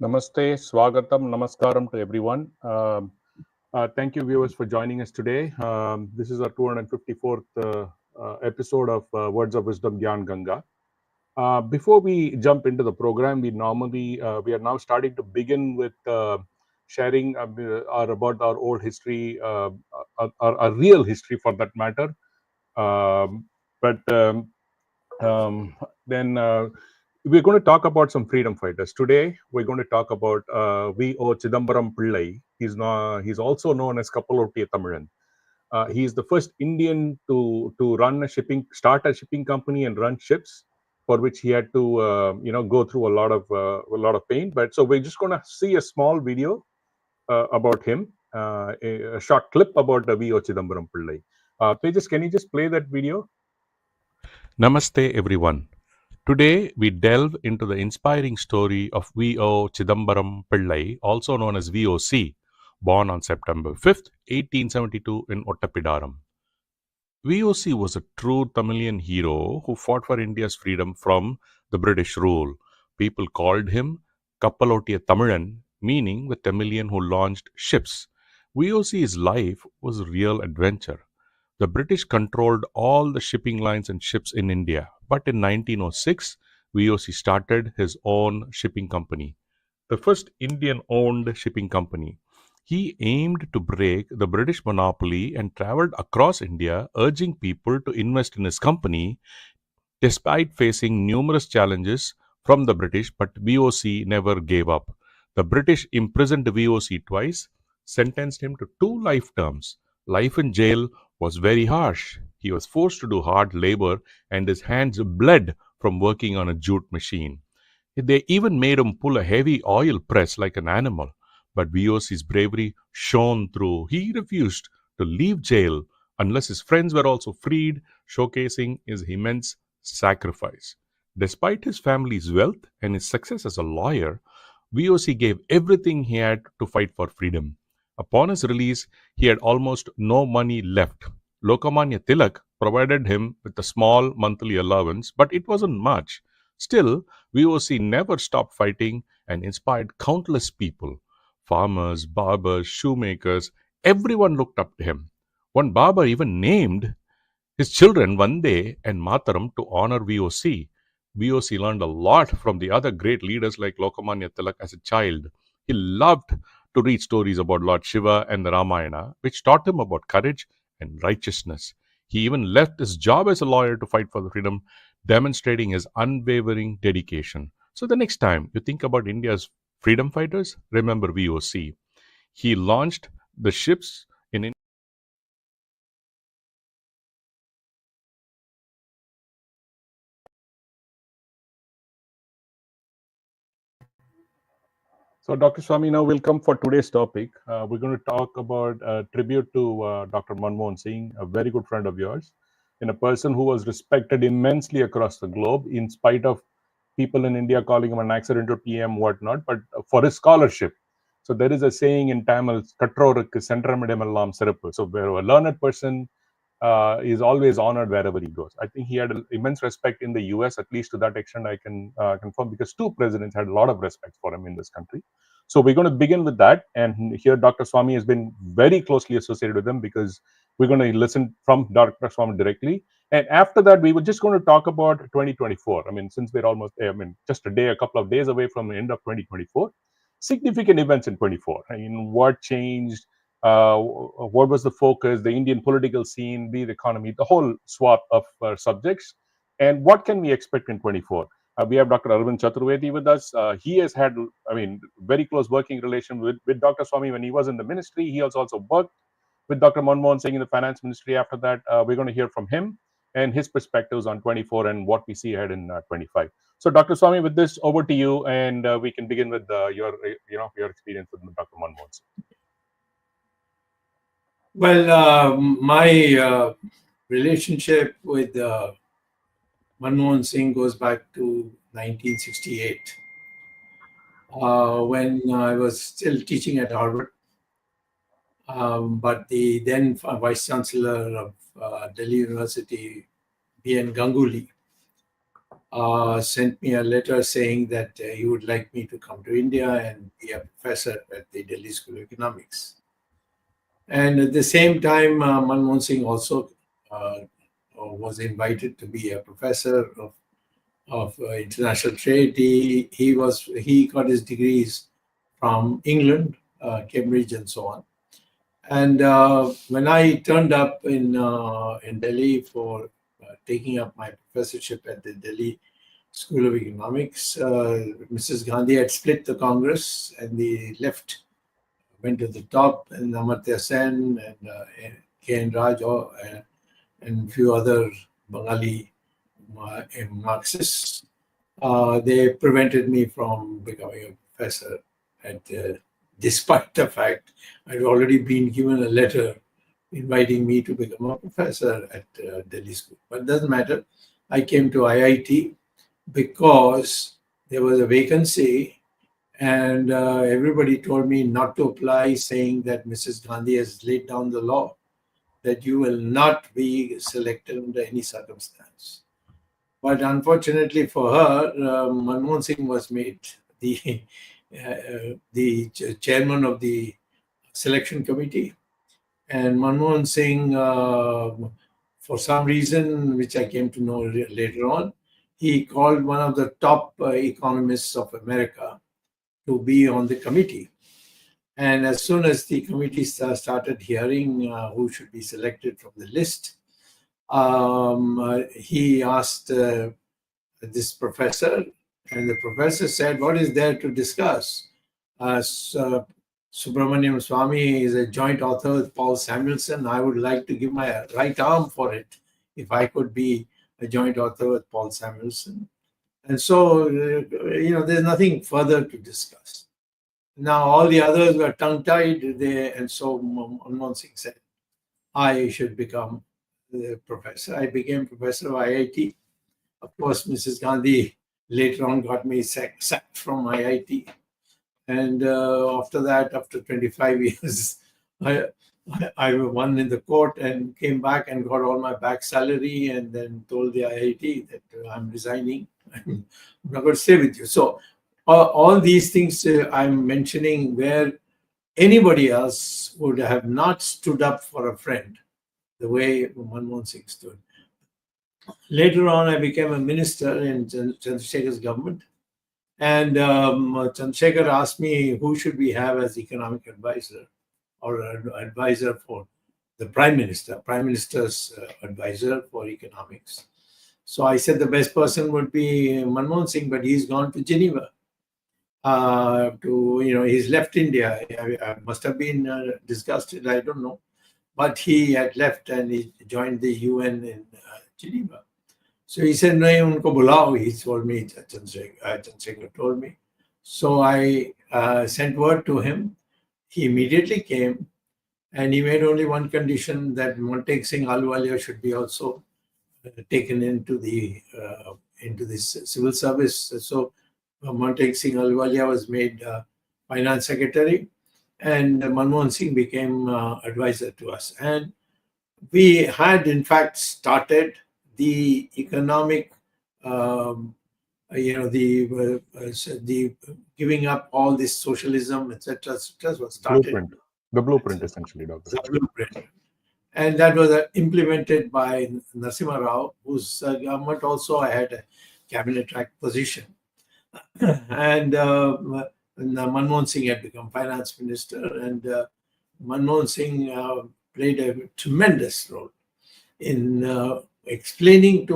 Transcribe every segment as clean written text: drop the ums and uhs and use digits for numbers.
Namaste, Swagatam, Namaskaram to everyone. Thank you, viewers, for joining us today. This is our 254th episode of Words of Wisdom Gyan Ganga. Before we jump into the program, we are now starting to begin with sharing about our old history, our real history for that matter. But then we're going to talk about some freedom fighters today. We're going to talk about V.O. Chidambaram Pillai. He's also known as Kappalottiya Tamilan. He is the first Indian to start a shipping company and run ships, for which he had to go through a lot of pain. But so we're just going to see a small video about him, a short clip about V.O. Chidambaram Pillai. Tejas, can you just play that video? Namaste everyone. Today we delve into the inspiring story of V.O. Chidambaram Pillai, also known as VOC, born on September 5th, 1872 in Ottapidaram. VOC was a true Tamilian hero who fought for India's freedom from the British rule. People called him Kappalottiya Tamilan, meaning the Tamilian who launched ships. VOC's life was a real adventure. The British controlled all the shipping lines and ships in India, but in 1906, VOC started his own shipping company, the first Indian-owned shipping company. He aimed to break the British monopoly and traveled across India, urging people to invest in his company, despite facing numerous challenges from the British, but VOC never gave up. The British imprisoned VOC twice, sentenced him to 2 life terms. Life in jail was very harsh. He was forced to do hard labor and his hands bled from working on a jute machine. They even made him pull a heavy oil press like an animal. But VOC's bravery shone through. He refused to leave jail unless his friends were also freed, showcasing his immense sacrifice. Despite his family's wealth and his success as a lawyer, VOC gave everything he had to fight for freedom. Upon his release, he had almost no money left. Lokmanya Tilak provided him with a small monthly allowance, but it wasn't much. Still, VOC never stopped fighting and inspired countless people. Farmers, barbers, shoemakers, everyone looked up to him. One barber even named his children Vande and Mataram to honor VOC. VOC learned a lot from the other great leaders like Lokmanya Tilak as a child. He loved to read stories about Lord Shiva and the Ramayana, which taught him about courage and righteousness. He even left his job as a lawyer to fight for the freedom, demonstrating his unwavering dedication. So the next time you think about India's freedom fighters, remember VOC. He launched the ships in India. So, Dr. Swamy, now we'll come for today's topic. We're going to talk about a tribute to Dr. MANMOHAN Singh, a very good friend of yours, and a person who was respected immensely across the globe, in spite of people in India calling him an accidental PM, whatnot, but for his scholarship. So there is a saying in Tamil, "Kattrorukku sentramidamellam sirappu." So where a learned person is always honored wherever he goes. I think he had immense respect in the US, at least to that extent I can confirm, because 2 presidents had a lot of respect for him in this country. So we're going to begin with that. And here Dr. Swamy has been very closely associated with him, because we're going to listen from Dr. Swamy directly. And after that, we were just going to talk about 2024. I mean, since we're almost, just a couple of days away from the end of 2024, significant events in 24. I mean, what changed? What was the focus, the Indian political scene, the economy, the whole swath of subjects, and what can we expect in 24? We have Dr. Arvind Chaturvedi with us. He has had, very close working relation with Dr. Swamy when he was in the ministry. He has also worked with Dr. Manmohan Singh in the finance ministry. After that, we're going to hear from him and his perspectives on 24 and what we see ahead in 25. So, Dr. Swamy, with this, over to you, and we can begin with your experience with Dr. Manmohan Singh. Well, my relationship with Manmohan Singh goes back to 1968, when I was still teaching at Harvard. But the then Vice Chancellor of Delhi University, B.N. Ganguly, sent me a letter saying that he would like me to come to India and be a professor at the Delhi School of Economics. And at the same time, Manmohan Singh also was invited to be a professor of international trade. He got his degrees from England, Cambridge, and so on. And when I turned up in Delhi for taking up my professorship at the Delhi School of Economics, Mrs. Gandhi had split the Congress, and the left went to the top, and Amartya Sen and K.N. Raj and a few other Bengali Marxists. They prevented me from becoming a professor, despite the fact I'd already been given a letter inviting me to become a professor at Delhi School. But it doesn't matter. I came to IIT because there was a vacancy, and everybody told me not to apply, saying that Mrs. Gandhi has laid down the law that you will not be selected under any circumstance. But unfortunately for her, Manmohan Singh was made the chairman of the selection committee. And Manmohan Singh, for some reason, which I came to know later on, he called one of the top economists of America to be on the committee. And as soon as the committee started hearing who should be selected from the list, he asked this professor, and the professor said, "What is there to discuss?" Subramanian Swamy is a joint author with Paul Samuelson. I would like to give my right arm for it if I could be a joint author with Paul Samuelson. And so, there's nothing further to discuss. Now, all the others were tongue-tied, and so Manmohan Singh said, I should become the professor. I became professor of IIT. Of course, Mrs. Gandhi later on got me sacked from IIT. And after that, after 25 years, I won in the court and came back and got all my back salary, and then told the IIT that I'm resigning. I'm not going to stay with you. So all these things I'm mentioning where anybody else would have not stood up for a friend the way Manmohan Singh stood. Later on, I became a minister in Chandrasekhar's government. And Chandrasekhar asked me who should we have as economic advisor or advisor for the prime minister's advisor for economics. So I said the best person would be Manmohan Singh, but he's gone to Geneva. He's left India. I must have been disgusted, I don't know. But he had left and he joined the UN in Geneva. So he said, "No, unko bulao," he told me, Chandrasekhar told me. So I sent word to him. He immediately came, and he made only one condition, that Montek Singh Ahluwalia should be also taken into this civil service. So Montek Singh Ahluwalia was made finance secretary, and Manmohan Singh became advisor to us. And we had, in fact, started the economic, the giving up all this socialism, etc., was started. The blueprint, essentially, Doctor. The blueprint. And that was implemented by Narasimha Rao, whose government also I had a cabinet rank position. And Manmohan Singh had become finance minister, and Manmohan Singh played a tremendous role in explaining to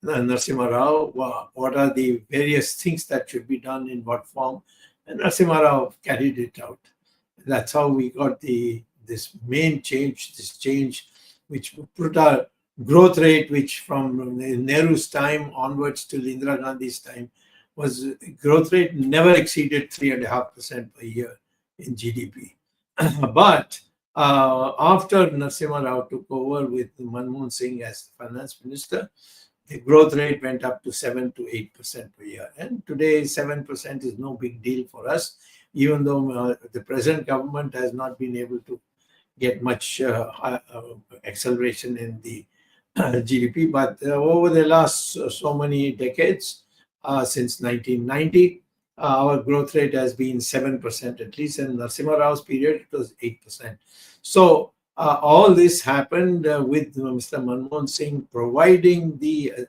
Narasimha Rao what are the various things that should be done in what form, and Narasimha Rao carried it out. That's how we got this change, which put our growth rate, which from Nehru's time onwards till Indira Gandhi's time, was growth rate never exceeded 3.5% per year in GDP. But after Narasimha Rao took over with Manmohan Singh as finance minister, the growth rate went up to 7 to 8% per year. And today, 7% is no big deal for us, even though the present government has not been able to get much acceleration in the GDP. But over the last so many decades, since 1990, our growth rate has been 7%, at least in Narasimha Rao's period, it was 8%. So all this happened with Mr. Manmohan Singh providing the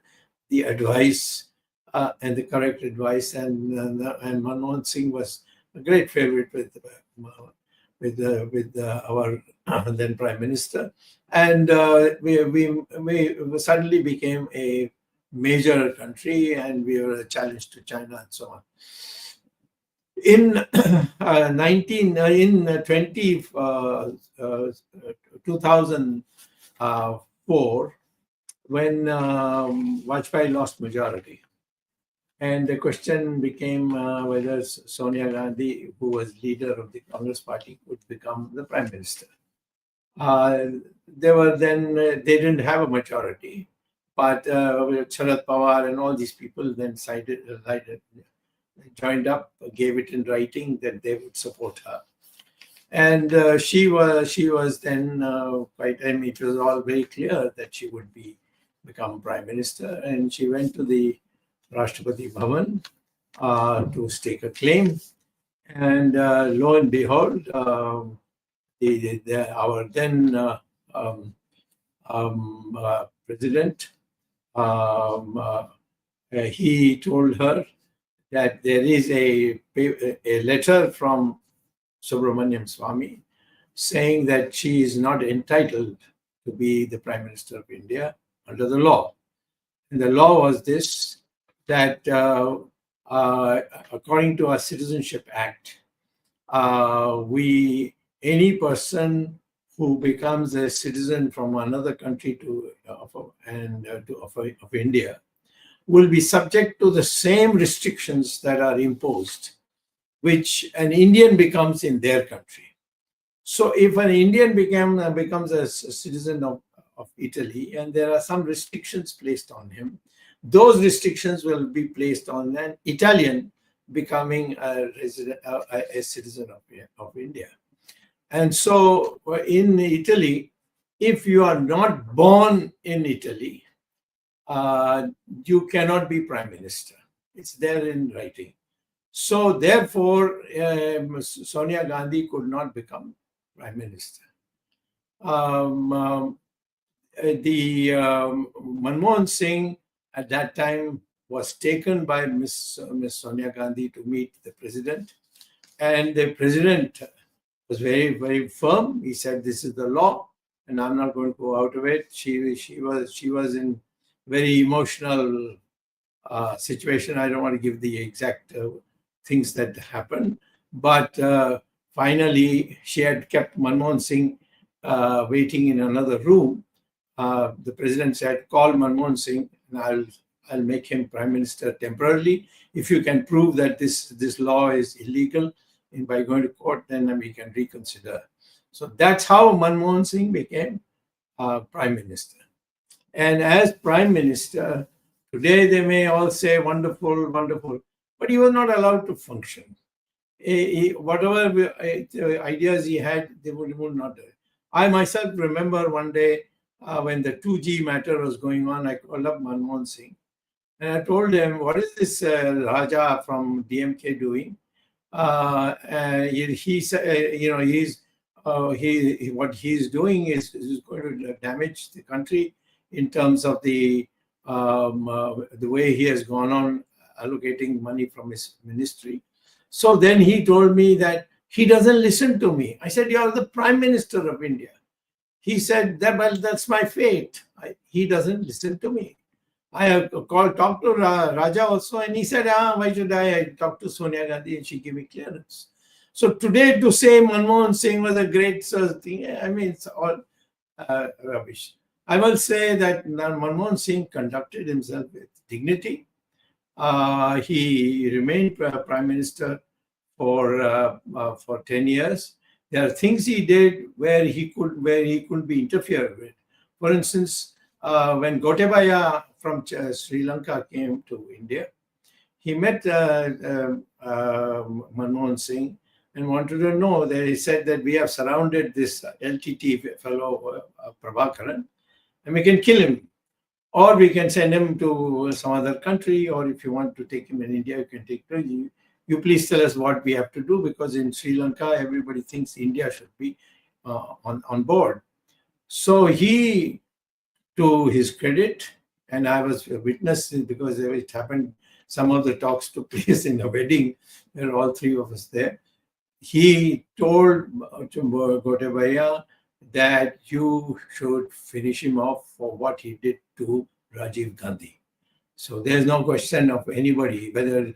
advice and the correct advice, and Manmohan Singh was a great favorite with our then Prime Minister, and we suddenly became a major country, and we were a challenge to China and so on. In 2004, when Vajpayee lost majority, and the question became whether Sonia Gandhi, who was leader of the Congress party, would become the Prime Minister. They didn't have a majority, but Sharad Pawar and all these people then joined up, gave it in writing that they would support her. And she was then quite, I mean, it was all very clear that she would become Prime Minister, and she went to the Rashtrapati Bhavan to stake a claim, and lo and behold, our then president, he told her that there is a letter from Subramanian Swamy saying that she is not entitled to be the Prime Minister of India under the law. And the law was this, that according to our Citizenship Act, any person who becomes a citizen from another country of India will be subject to the same restrictions that are imposed, which an Indian becomes in their country. So if an Indian becomes a citizen of Italy, and there are some restrictions placed on him, those restrictions will be placed on an Italian becoming a citizen of India. And so in Italy, if you are not born in Italy, you cannot be Prime Minister. It's there in writing. So therefore, Sonia Gandhi could not become Prime Minister. Manmohan Singh at that time was taken by Miss Sonia Gandhi to meet the president, and the president was very, very firm. He said, "This is the law, and I'm not going to go out of it." She was in very emotional situation. I don't want to give the exact things that happened, but finally she had kept Manmohan Singh waiting in another room. The president said, "Call Manmohan Singh, and I'll make him Prime Minister temporarily. If you can prove that this law is illegal, and by going to court, then we can reconsider." So that's how Manmohan Singh became Prime Minister. And as Prime Minister, today they may all say wonderful, wonderful, but he was not allowed to function. Whatever ideas he had, they would not do it. I myself remember one day when the 2G matter was going on, I called up Manmohan Singh and I told him, "What is this Raja from DMK doing?" He said, what he's doing is going to damage the country in terms of the way he has gone on allocating money from his ministry. So then he told me that he doesn't listen to me. I said, "You're the Prime Minister of India." He said, "Well, that's my fate. He doesn't listen to me." I have talked to Raja also, and he said, "Why should I talk to Sonia Gandhi and she gave me clearance?" So today to say Manmohan Singh was a great thing, I mean, it's all rubbish. I will say that Manmohan Singh conducted himself with dignity. He remained Prime Minister for 10 years. There are things he did where he couldn't be interfered with. For instance, when Gotabaya from Sri Lanka came to India, he met Manmohan Singh and wanted to know that he said that we have surrounded this LTT fellow Prabhakaran and we can kill him or we can send him to some other country, or if you want to take him in India, you can take him. You please tell us what we have to do, because in Sri Lanka, everybody thinks India should be on board. So he, to his credit, and I was a witness because it happened, some of the talks took place in a wedding. There were all three of us there. He told to Gotabaya that you should finish him off for what he did to Rajiv Gandhi. So there's no question of anybody whether,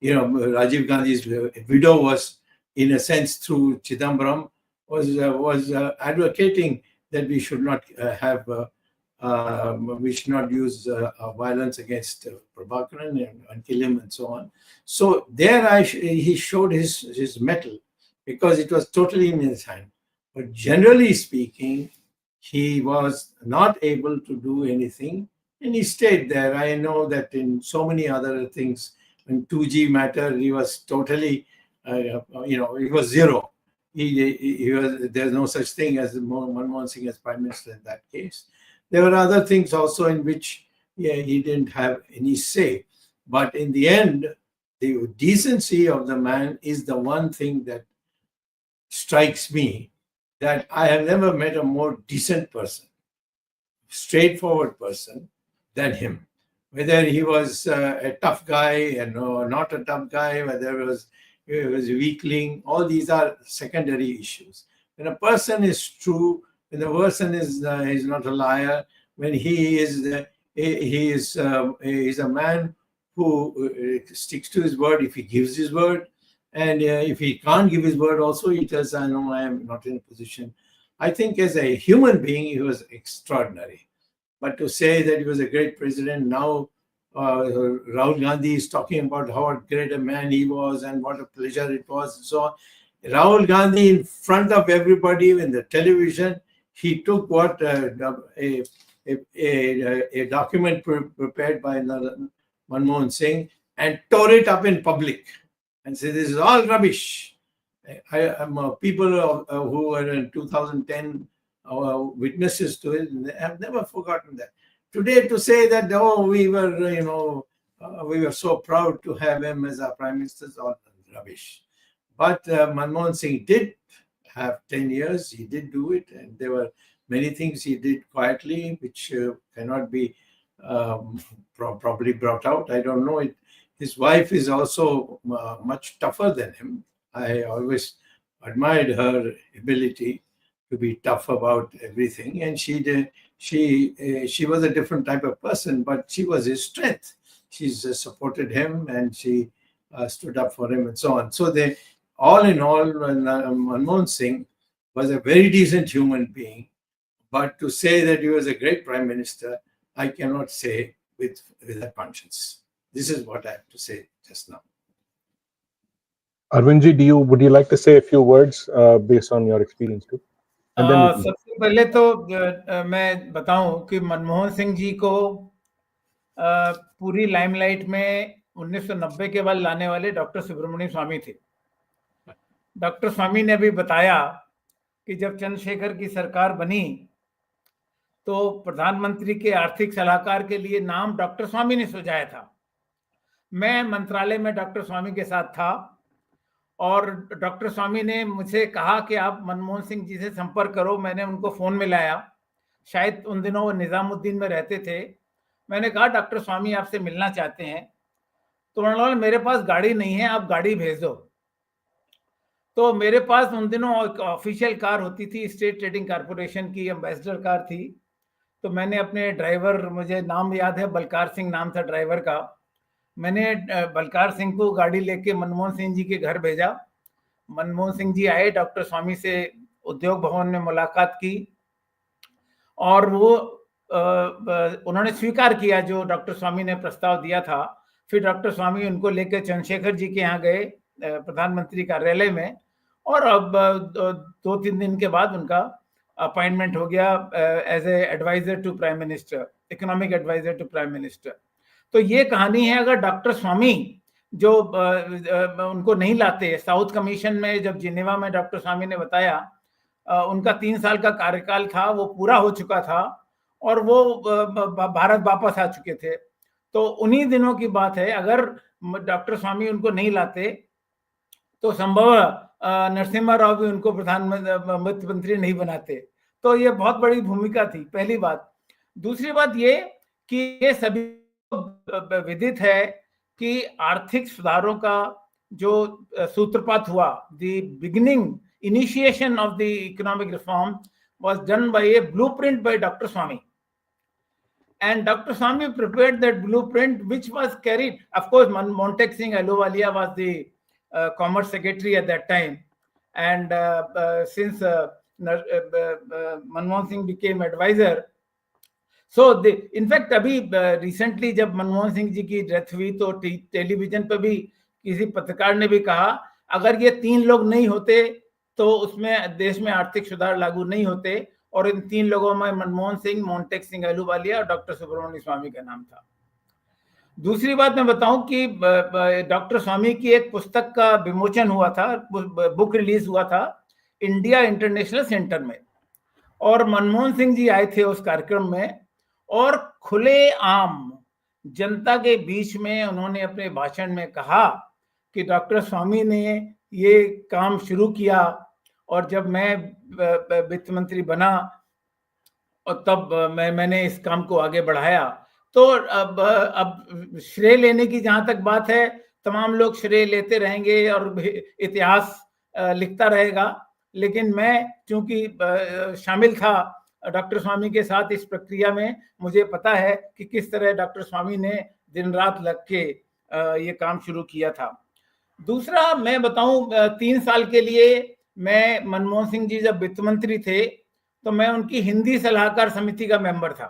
Rajiv Gandhi's widow was, in a sense, through Chidambaram, was advocating that we should not we should not use violence against Prabhakaran and kill him and so on. So there he showed his mettle, because it was totally in his hand. But generally speaking, he was not able to do anything, and he stayed there. I know that in so many other things, in 2G matter, he was totally, he was zero. There's no such thing as Manmohan Singh as Prime Minister in that case. There were other things also in which he didn't have any say. But in the end, the decency of the man is the one thing that strikes me, that I have never met a more decent person, straightforward person than him. Whether he was a tough guy and not a tough guy, whether he was a weakling, all these are secondary issues. When a person is true, when the person is not a liar, when he is a man who sticks to his word if he gives his word, and if he can't give his word also, he tells, I know I am not in a position. I think as a human being, he was extraordinary. But to say that he was a great president, now Rahul Gandhi is talking about how great a man he was and what a pleasure it was and so on. Rahul Gandhi, in front of everybody in the television, he took what a document prepared by Manmohan Singh and tore it up in public and said, this is all rubbish. People who were in 2010 witnesses to it have never forgotten that. Today, to say that, we were so proud to have him as our Prime Minister, is all rubbish. But Manmohan Singh did have 10 years. He did do it, and there were many things he did quietly, which cannot be properly brought out. I don't know it. His wife is also much tougher than him. I always admired her ability to be tough about everything, and she was a different type of person, but she was his strength. She's supported him, and she stood up for him, and so on. So they, all in all, Manmohan Singh was a very decent human being, but to say that he was a great Prime Minister, I cannot say with a conscience. This is what I have to say just now. Arvindji, would you like to say a few words based on your experience too? सबसे पहले तो मैं बताऊं कि मनमोहन सिंह जी को पूरी limelight में 1990 के बाद लाने वाले डॉक्टर सुब्रमण्यम स्वामी थे। डॉक्टर स्वामी ने भी बताया कि जब चंद्रशेखर की सरकार बनी तो प्रधानमंत्री के आर्थिक सलाहकार के लिए नाम डॉक्टर स्वामी ने सुझाया था। मैं मंत्रालय में डॉक्टर स्वामी के साथ था और डॉक्टर स्वामी ने मुझे कहा कि आप मनमोहन सिंह जी से संपर्क करो। मैंने उनको फोन मिलाया, शायद उन दिनों वो निजामुद्दीन में रहते थे। मैंने कहा डॉक्टर स्वामी आपसे मिलना चाहते हैं, तो उन्होंने बोला मेरे पास गाड़ी नहीं है, आप गाड़ी भेज दो। तो मेरे पास उन दिनों एक ऑफिशियल कार होती थी, स्टेट ट्रेडिंग कॉर्पोरेशन की एम्बेसडर कार थी। तो मैंने अपने ड्राइवर, मुझे नाम याद है, बलकार सिंह नाम था ड्राइवर का, मैंने बलकार सिंह को गाड़ी लेके मनमोहन सिंह जी के घर भेजा। मनमोहन सिंह जी आए, डॉक्टर स्वामी से उद्योग भवन में मुलाकात की और वो उन्होंने स्वीकार किया जो डॉक्टर स्वामी ने प्रस्ताव दिया था। फिर डॉक्टर स्वामी उनको लेकर चंद्रशेखर जी के यहाँ गए प्रधानमंत्री कार्यालय में, और अब 2-3 दिन के बाद उनका अपॉइंटमेंट हो गया as a adviser to prime minister, economic adviser to prime minister. तो ये कहानी है। अगर डॉक्टर स्वामी जो उनको नहीं लाते, साउथ कमीशन में जब जिनेवा में डॉक्टर स्वामी ने बताया उनका 3 साल का कार्यकाल था, वो पूरा हो चुका था और वो भारत वापस आ चुके थे। तो उन्हीं दिनों की बात है, अगर डॉक्टर स्वामी उनको नहीं लाते तो संभव नरसिम्हा राव भी उनको प्रधानमंत्री नहीं बनाते। तो ये बहुत बड़ी भूमिका थी, पहली बात। दूसरी बात ये कि ये सभी विदित है कि आर्थिक सुधारों का जो सूत्रपात हुआ, the beginning initiation of the economic reform was done by a blueprint by Dr. Swamy. And Dr. Swamy prepared that blueprint, which was carried. Of course, Montek Singh Ahluwalia was the Commerce Secretary at that time. And since Manmohan Singh became advisor, so in fact, अभी recently जब मनमोहन सिंह जी की death हुई तो television पर भी किसी पत्रकार ने भी कहा, अगर ये 3 लोग नहीं होते तो उसमें देश में आर्थिक सुधार लागू नहीं होते। और इन 3 लोगों में मनमोहन सिंह, मोन्टेक सिंह अहलूवालिया और डॉक्टर सुब्रमण्यम स्वामी का नाम था। दूसरी बात मैं बताऊं कि डॉक्टर स्वामी की एक पुस्तक का विमोचन हुआ था, बुक रिलीज हुआ था इंडिया इंटरनेशनल सेंटर में, और मनमोहन सिंह जी आए थे उस कार्यक्रम में, और खुले आम जनता के बीच में उन्होंने अपने भाषण में कहा कि डॉक्टर स्वामी ने ये काम शुरू किया, और जब मैं वित्त मंत्री बना और तब मैंने इस काम को आगे बढ़ाया। तो अब श्रेय लेने की जहां तक बात है, तमाम लोग श्रेय लेते रहेंगे और इतिहास लिखता रहेगा, लेकिन मैं चूंकि शामिल था डॉक्टर स्वामी के साथ इस प्रक्रिया में, मुझे पता है कि किस तरह डॉक्टर स्वामी ने दिन रात लग के ये काम शुरू किया था। दूसरा मैं बताऊं, 3 साल के लिए मैं, मनमोहन सिंह जी जब वित्त मंत्री थे तो मैं उनकी हिंदी सलाहकार समिति का मेंबर था,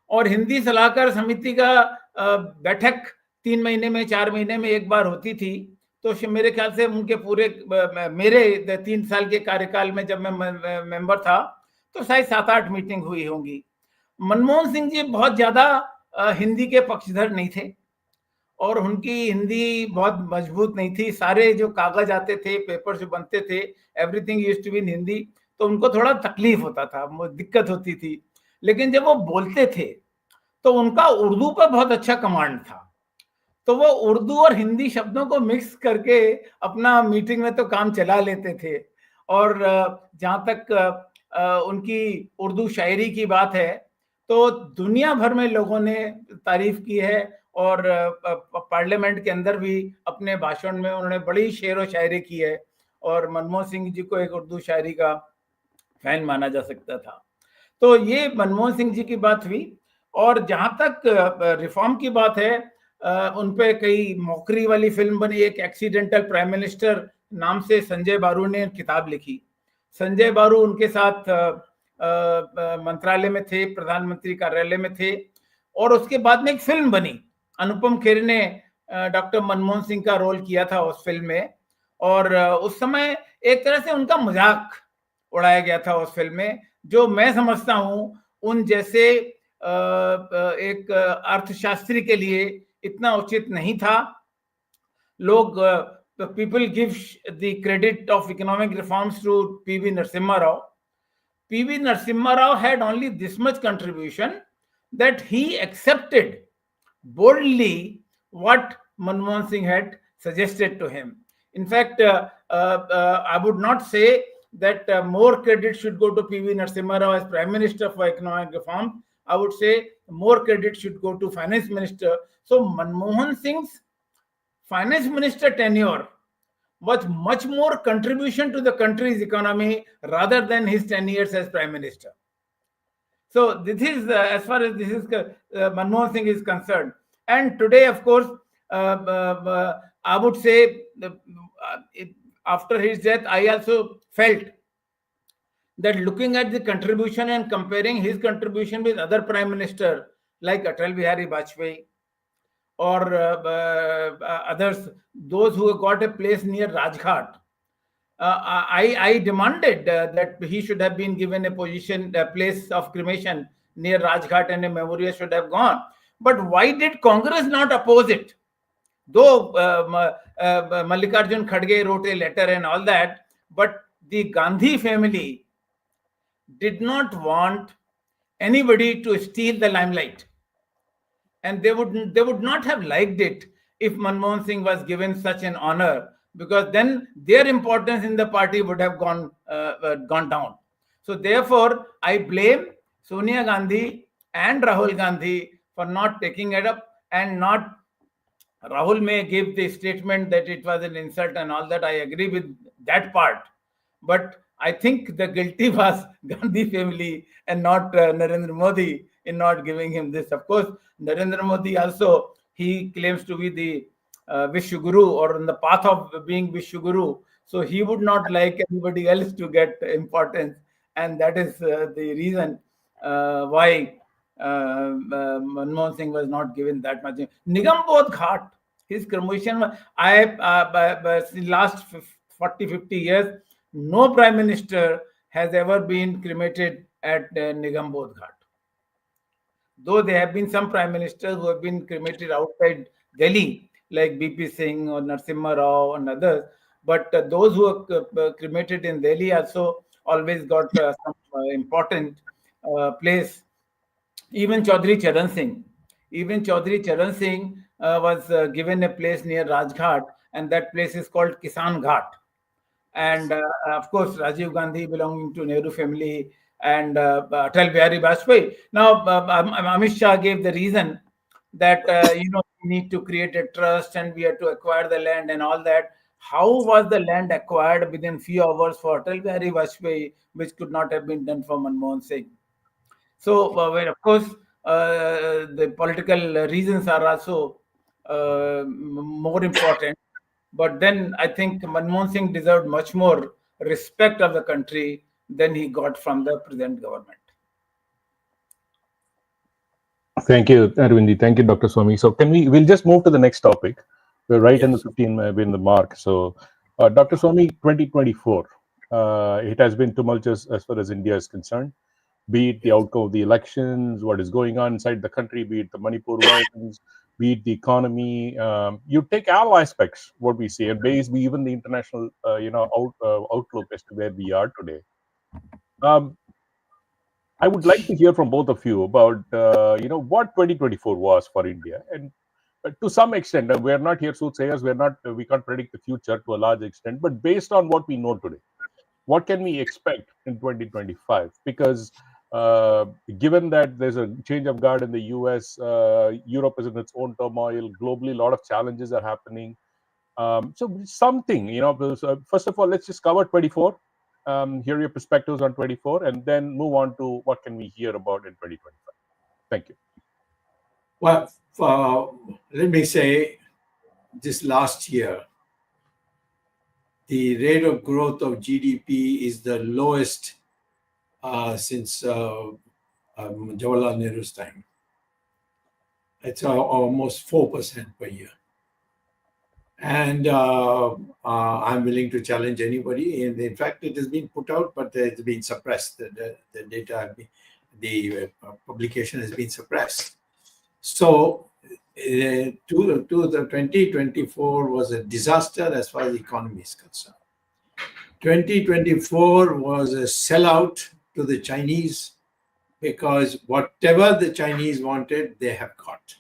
और हिंदी सलाहकार समिति का बैठक 3 महीने में 4 महीने में एक बार होती थी। तो मेरे ख्याल से उनके पूरे मेरे 3 साल के कार्यकाल में जब मैं मेंबर था तो शायद 7-8 मीटिंग हुई होंगी। मनमोहन सिंह जी बहुत ज्यादा हिंदी के पक्षधर नहीं थे, और उनकी हिंदी बहुत मजबूत नहीं थी। सारे जो कागज आते थे, पेपर जो बनते थे, everything used to be in Hindi, तो उनको थोड़ा तकलीफ होता था, दिक्कत होती थी। लेकिन जब वो बोलते थे तो उनका उर्दू पर बहुत अच्छा कमांड था, तो वो उर्दू और हिंदी शब्दों को मिक्स करके अपना मीटिंग में तो काम चला लेते थे। और जहां तक उनकी उर्दू शायरी की बात है तो दुनिया भर में लोगों ने तारीफ की है, और पार्लियामेंट के अंदर भी अपने भाषण में उन्होंने बड़ी शेर व शायरी की है, और मनमोहन सिंह जी को एक उर्दू शायरी का फैन माना जा सकता था। तो ये मनमोहन सिंह जी की बात हुई। और जहां तक रिफॉर्म की बात है, उनपे कई मौकरी वाली फिल्म बनी, एक एक्सीडेंटल प्राइम मिनिस्टर नाम से संजय बारू ने किताब लिखी। संजय बारू उनके साथ मंत्रालय में थे, प्रधानमंत्री कार्यालय में थे, और उसके बाद में एक फिल्म बनी, अनुपम खेर ने डॉक्टर मनमोहन सिंह का रोल किया था उस फिल्म में, और उस समय एक तरह से उनका मजाक उड़ाया गया था उस फिल्म में, जो मैं समझता हूं उन जैसे एक अर्थशास्त्री के लिए इतना उचित नहीं था। लोग people give the credit of economic reforms to P.V. Narasimha Rao. P.V. Narasimha Rao had only this much contribution, that he accepted boldly what Manmohan Singh had suggested to him. In fact, I would not say that more credit should go to P.V. Narasimha Rao as Prime Minister for Economic Reform. I would say more credit should go to Finance Minister. So Manmohan Singh's Finance Minister tenure was much more contribution to the country's economy rather than his 10 years as Prime Minister. So this is as far as this is Manmohan Singh is concerned. And today, of course, I would say after his death, I also felt that looking at the contribution and comparing his contribution with other Prime Minister like Atal Bihari Vajpayee or others, those who got a place near Rajghat, I demanded that he should have been given a position, a place of cremation near Rajghat, and a memorial should have gone. But why did Congress not oppose it? Though Mallikarjun Kharge wrote a letter and all that, but the Gandhi family did not want anybody to steal the limelight. And they would not have liked it if Manmohan Singh was given such an honor, because then their importance in the party would have gone down. So therefore, I blame Sonia Gandhi and Rahul Gandhi for not taking it up, and not Rahul may give the statement that it was an insult and all that. I agree with that part. But I think the guilty was Gandhi family and not Narendra Modi in not giving him this. Of course, Narendra Modi also, he claims to be the Vishwaguru, or on the path of being Vishwaguru. So he would not like anybody else to get importance. And that is the reason why Manmohan Singh was not given that much. Nigam Bodh Ghat, his cremation, in last 40, 50 years, no prime minister has ever been cremated at Nigam Bodh Ghat. Though there have been some prime ministers who have been cremated outside Delhi, like BP Singh or Narasimha Rao and others, but those who are cremated in Delhi also always got some important place. Even Chaudhry Charan Singh. Was given a place near Rajghat, and that place is called Kisan Ghat. And of course, Rajiv Gandhi belonging to Nehru family, and Atal Bihari Vajpayee. Now, Amit Shah gave the reason that we need to create a trust and we have to acquire the land and all that. How was the land acquired within few hours for Atal Bihari Vajpayee, which could not have been done for Manmohan Singh? So, well, of course, the political reasons are also more important. But then I think Manmohan Singh deserved much more respect of the country than he got from the present government. Thank you, Arvindi. Thank you, Dr. Swamy. So we'll just move to the next topic. We're right in the 15 in the mark. So Dr. Swamy, 2024, it has been tumultuous as far as India is concerned, be it the outcome of the elections, what is going on inside the country, be it the Manipur violence, be it the economy. You take all aspects, what we see, and basically even the international, outlook as to where we are today. I would like to hear from both of you about, what 2024 was for India. And to some extent, we're not here soothsayers, we can't predict the future to a large extent, but based on what we know today, what can we expect in 2025? Because given that there's a change of guard in the US, Europe is in its own turmoil, globally, a lot of challenges are happening. So something, first of all, let's just cover 24. Hear your perspectives on 24, and then move on to what can we hear about in 2025. Thank you. Well, let me say, this last year, the rate of growth of GDP is the lowest since Jawaharlal Nehru's time. It's almost 4% per year. And I'm willing to challenge anybody. And in fact, it has been put out, but it's been suppressed. The data, the publication has been suppressed. So the 2024 was a disaster as far as the economy is concerned. 2024 was a sellout to the Chinese, because whatever the Chinese wanted, they have got.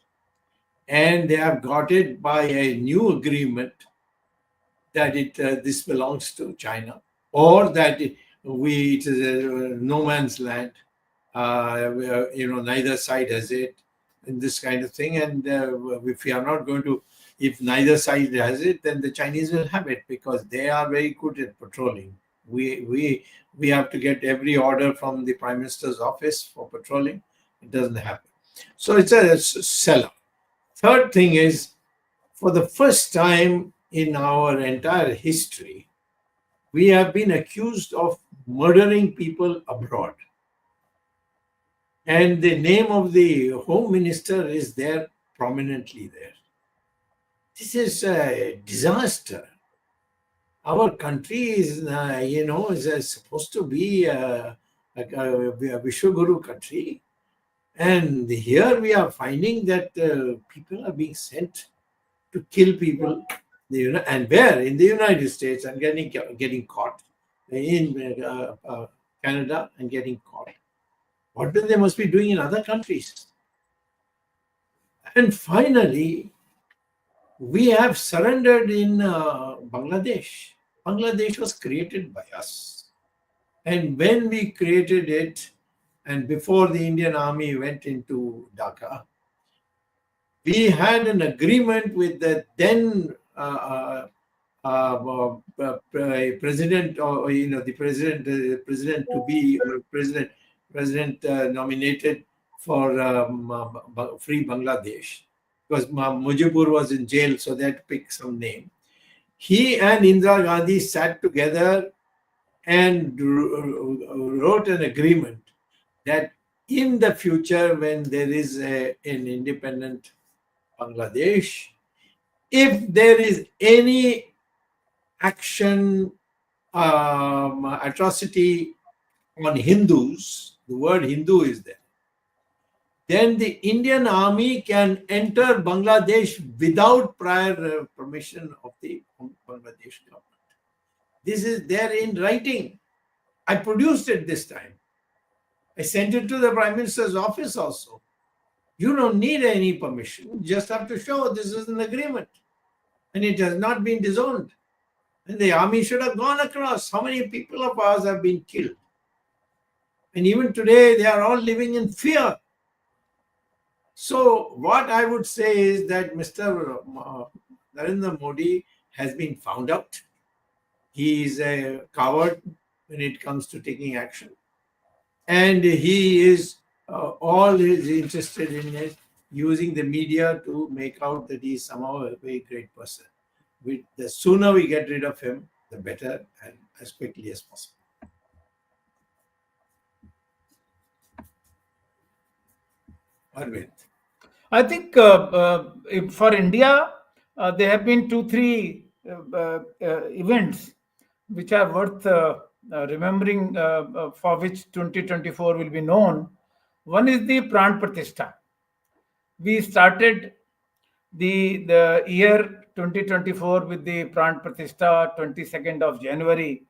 And they have got it by a new agreement that this belongs to China, or that it is a no man's land. Neither side has it, and this kind of thing. And if we are not going to, if neither side has it, then the Chinese will have it, because they are very good at patrolling. We have to get every order from the Prime Minister's office for patrolling. It doesn't happen. So it's a sellout. Third thing is, for the first time in our entire history, we have been accused of murdering people abroad. And the name of the Home Minister is there, prominently there. This is a disaster. Our country is, is supposed to be a Vishwaguru country. And here we are finding that people are being sent to kill people, and where? In the United States, and getting caught, in Canada and getting caught. What they must be doing in other countries? And finally, we have surrendered in Bangladesh. Bangladesh was created by us. And when we created it, and before the Indian Army went into Dhaka, we had an agreement with the then president, or the president to be president nominated for Free Bangladesh, because Mujibur was in jail, so they had to pick some name. He and Indira Gandhi sat together and wrote an agreement that in the future, when there is an independent Bangladesh, if there is any action, atrocity on Hindus, the word Hindu is there, then the Indian Army can enter Bangladesh without prior permission of the Bangladesh government. This is there in writing. I produced it this time. I sent it to the Prime Minister's office also. You don't need any permission. You just have to show this is an agreement. And it has not been disowned. And the army should have gone across. How many people of ours have been killed? And even today, they are all living in fear. So what I would say is that Mr. Narendra Modi has been found out. He is a coward when it comes to taking action. And he is all is interested in it, using the media to make out that he is somehow a very great person. The sooner we get rid of him, the better, and as quickly as possible. Arvind. I think for India, there have been 2-3 events which are worth remembering, for which 2024 will be known. One is the Pran Pratishtha. We started the year 2024 with the Pran Pratishtha, 22nd of January.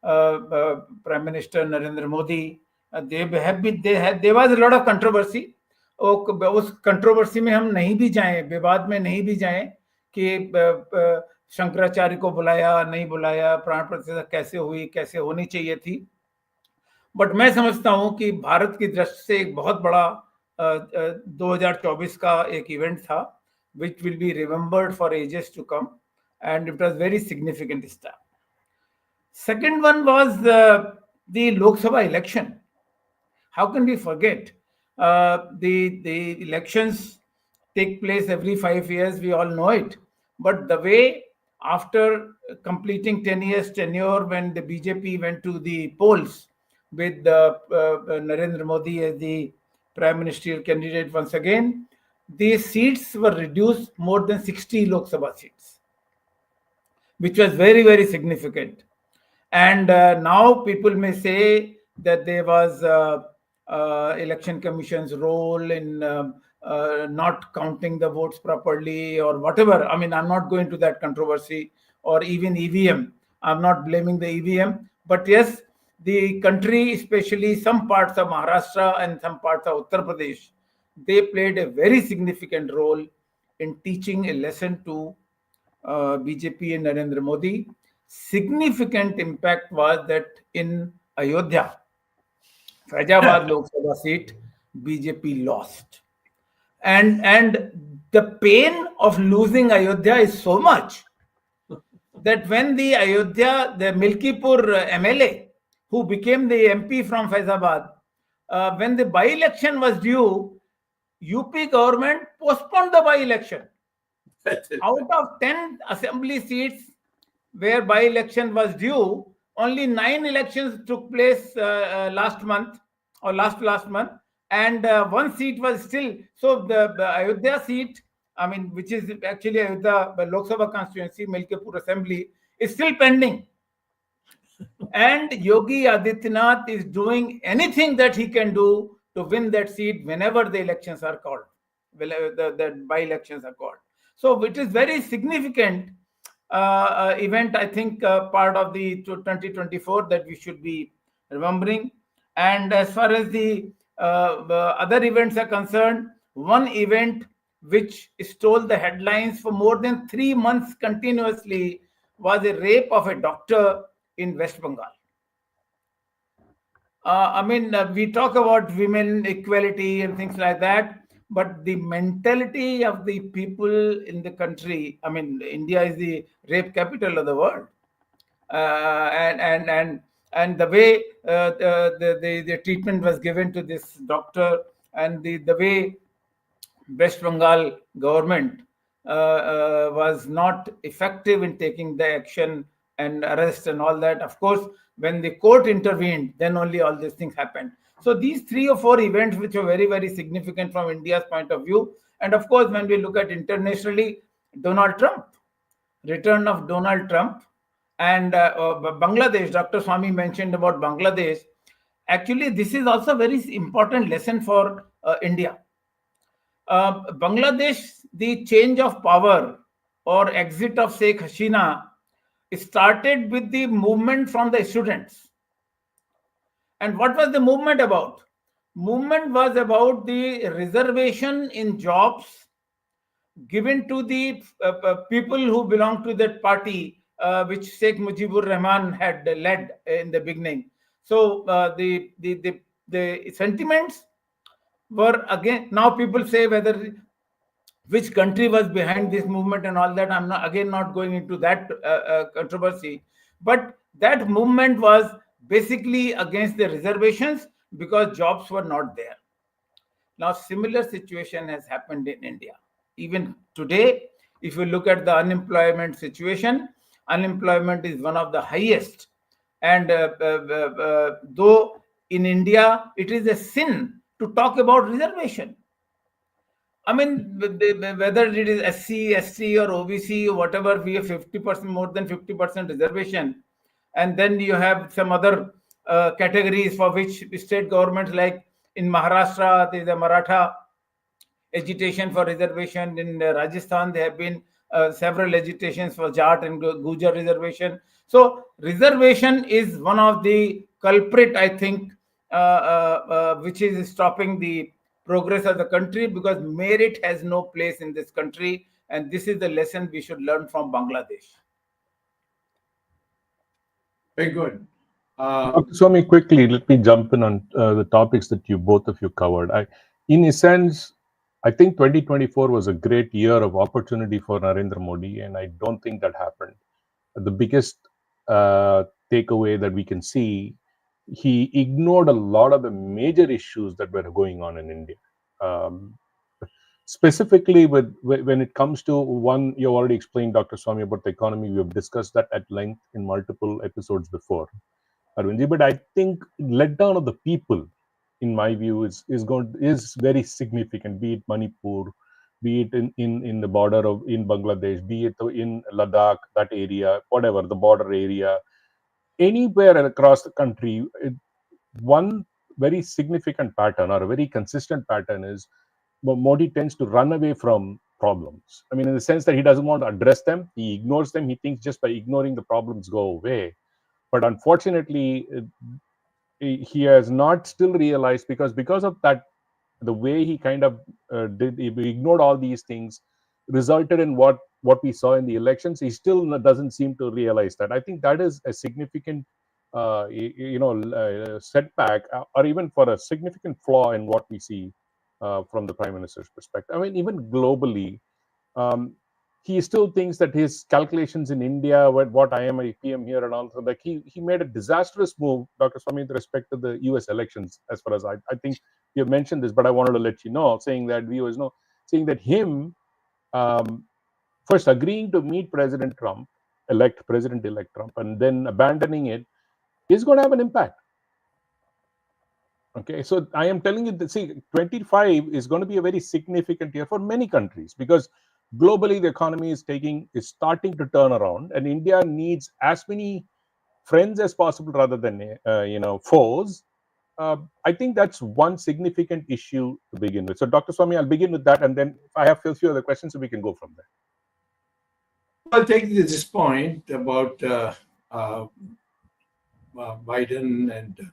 Prime Minister Narendra Modi, there was a lot of controversy. उस controversy में हम नहीं भी जाएं, विवाद में नहीं भी जाएं कि शंकराचार्य को बुलाया नहीं बुलाया, प्राण प्रतिष्ठा कैसे हुई, कैसे होनी चाहिए थी. बट मैं समझता हूं कि भारत की दृष्टि से एक बहुत बड़ा 2024 का एक इवेंट था, which will be remembered for ages to come, and it was very significant this time. Second one was the Lok Sabha election. How can we forget? The elections take place every 5 years, we all know it. But the way after completing 10 years tenure, when the BJP went to the polls with Narendra Modi as the prime ministerial candidate once again, the seats were reduced more than 60 Lok Sabha seats, which was very, very significant. And now people may say that there was election commission's role in not counting the votes properly or whatever. I mean, I'm not going to that controversy, or even EVM. I'm not blaming the EVM. But yes, the country, especially some parts of Maharashtra and some parts of Uttar Pradesh, they played a very significant role in teaching a lesson to BJP and Narendra Modi. Significant impact was that in Ayodhya, Faizabad Lok Sabha seat, BJP lost. And the pain of losing Ayodhya is so much that when the Ayodhya, the Milkipur MLA, who became the MP from Faizabad, when the by-election was due, UP government postponed the by-election. Out of 10 assembly seats where by-election was due, only 9 elections took place last month or last month, and 1 seat was still. So the Ayodhya seat, I mean, which is actually Ayodhya Lok Sabha constituency, Milkipur Assembly, is still pending. And Yogi Adityanath is doing anything that he can do to win that seat whenever the elections are called, the by-elections are called. So it is very significant event, I think, part of the 2024 that we should be remembering. And as far as the other events are concerned, one event which stole the headlines for more than 3 months continuously was a rape of a doctor in West Bengal. We talk about women equality and things like that, but the mentality of the people in the country, India is the rape capital of the world. And the way the treatment was given to this doctor, and the way West Bengal government was not effective in taking the action and arrest and all that. Of course, when the court intervened, then only all these things happened. So these 3 or 4 events which are very, very significant from India's point of view. And of course, when we look at internationally, Donald Trump, return of Donald Trump, and Bangladesh, Dr. Swamy mentioned about Bangladesh. Actually, this is also a very important lesson for India. Bangladesh, the change of power or exit of Sheikh Hasina started with the movement from the students. And what was the movement about? Movement was about the reservation in jobs given to the people who belong to that party, which Sheikh Mujibur Rahman had led in the beginning. So the sentiments were, again, now people say whether which country was behind this movement and all that. I'm not going into that controversy, but that movement was basically against the reservations because jobs were not there. Now, similar situation has happened in India. Even today, if you look at the unemployment situation, unemployment is one of the highest. And though in India, it is a sin to talk about reservation. Whether it is SC, ST or OBC or whatever, we have 50%, more than 50% reservation. And then you have some other categories for which state governments, like in Maharashtra, there is a Maratha agitation for reservation. In Rajasthan, there have been several agitations for Jat and Gujar reservation. So reservation is one of the culprit, I think, which is stopping the progress of the country, because merit has no place in this country. And this is the lesson we should learn from Bangladesh. Very good. Dr. Swamy, quickly, let me jump in on the topics that both of you covered. In a sense, I think 2024 was a great year of opportunity for Narendra Modi, and I don't think that happened. The biggest takeaway that we can see, he ignored a lot of the major issues that were going on in India. Specifically, when it comes to one, you already explained, Dr. Swamy, about the economy. We have discussed that at length in multiple episodes before, Arvindji. But I think letdown of the people, in my view, is very significant. Be it Manipur, be it in the border in Bangladesh, be it in Ladakh, that area, whatever, the border area, anywhere across the country, one very significant pattern or a very consistent pattern is Modi tends to run away from problems. In the sense that he doesn't want to address them, he ignores them. He thinks just by ignoring the problems go away. But unfortunately, he has not still realized, because of that, the way he kind of he ignored all these things, resulted in what we saw in the elections. He still doesn't seem to realize that. I think that is a significant setback, or even for a significant flaw in what we see from the Prime Minister's perspective. Even globally, he still thinks that his calculations in India, what I am a PM here, and also like he made a disastrous move, Dr. Swamy, with respect to the US elections. As far as I think you have mentioned this, but I wanted to let you know, saying that him first agreeing to meet President-elect Trump, and then abandoning it is going to have an impact. Okay, so I am telling you that, 25 is going to be a very significant year for many countries, because globally the economy is starting to turn around, and India needs as many friends as possible rather than foes. I think that's one significant issue to begin with. So, Dr. Swamy, I'll begin with that, and then if I have a few other questions, so we can go from there. I'll take this point about Biden and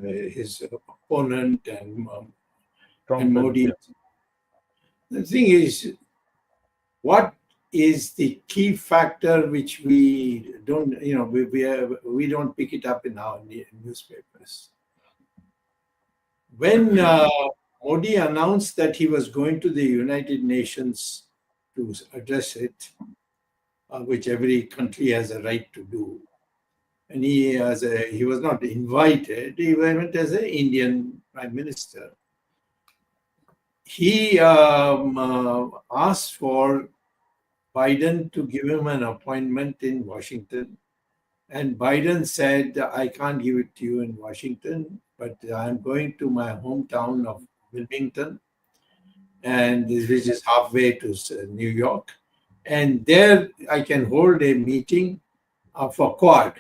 his opponent and Trump Modi. yeah. The thing is, what is the key factor which we don't, we don't pick it up in our newspapers? When Modi announced that he was going to the United Nations to address it, which every country has a right to do, and he was not invited, he went as an Indian Prime Minister. He asked for Biden to give him an appointment in Washington. And Biden said, I can't give it to you in Washington, but I'm going to my hometown of Wilmington, and which is halfway to New York. And there I can hold a meeting for Quad.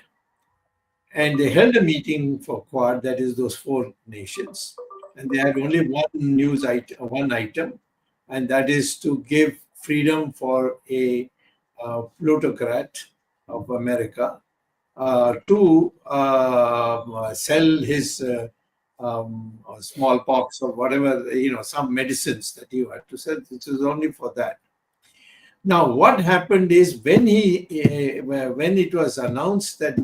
And they held a meeting for Quad, that is those 4 nations. And they had only one item, and that is to give freedom for a plutocrat of America to sell his smallpox or whatever, some medicines that he had to sell. It was only for that. Now, what happened is when it was announced that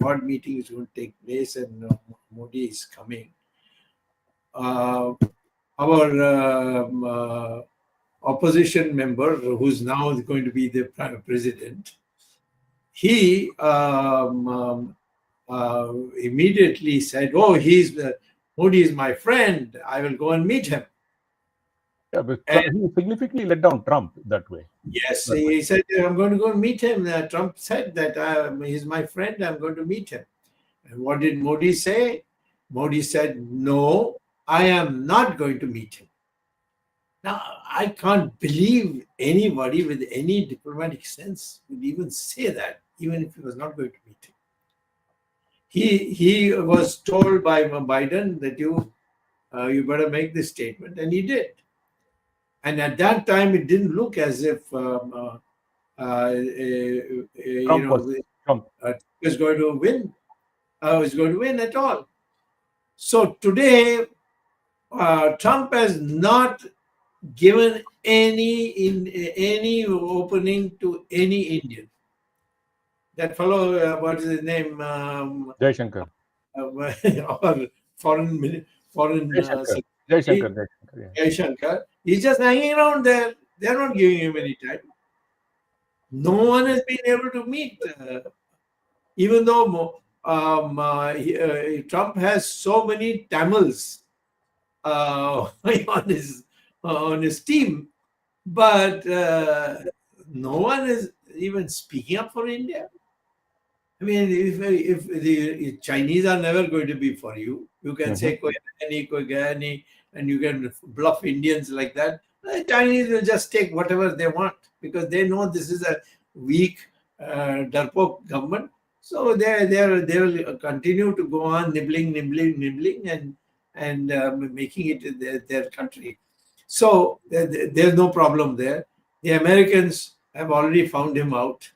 Quad meeting is going to take place and Modi is coming, our opposition member, who's now going to be the prime president, he immediately said, "Oh, Modi is my friend. I will go and meet him." Yeah, but he significantly let down Trump that way. Yes, he said, "I'm going to go and meet him." Trump said that he's my friend. I'm going to meet him. And what did Modi say? Modi said, "No, I am not going to meet him." Now, I can't believe anybody with any diplomatic sense would even say that, even if he was not going to meet him. He was told by Biden that you better make this statement, and he did. And at that time, it didn't look as if Trump was going to win. Was going to win at all. So today, Trump has not given any opening to any Indian. That fellow, what is his name? Jaishankar. Or foreign Jaishankar. Jaishankar. He's just hanging around there. They're not giving him any time. No one has been able to meet, even though Trump has so many Tamils on his team, but no one is even speaking up for India. I mean, if the Chinese are never going to be for you, you can say koi gani, and you can bluff Indians like that. The Chinese will just take whatever they want because they know this is a weak, darpok government. So they will continue to go on nibbling, and making it their country. So there's no problem there. The Americans have already found him out.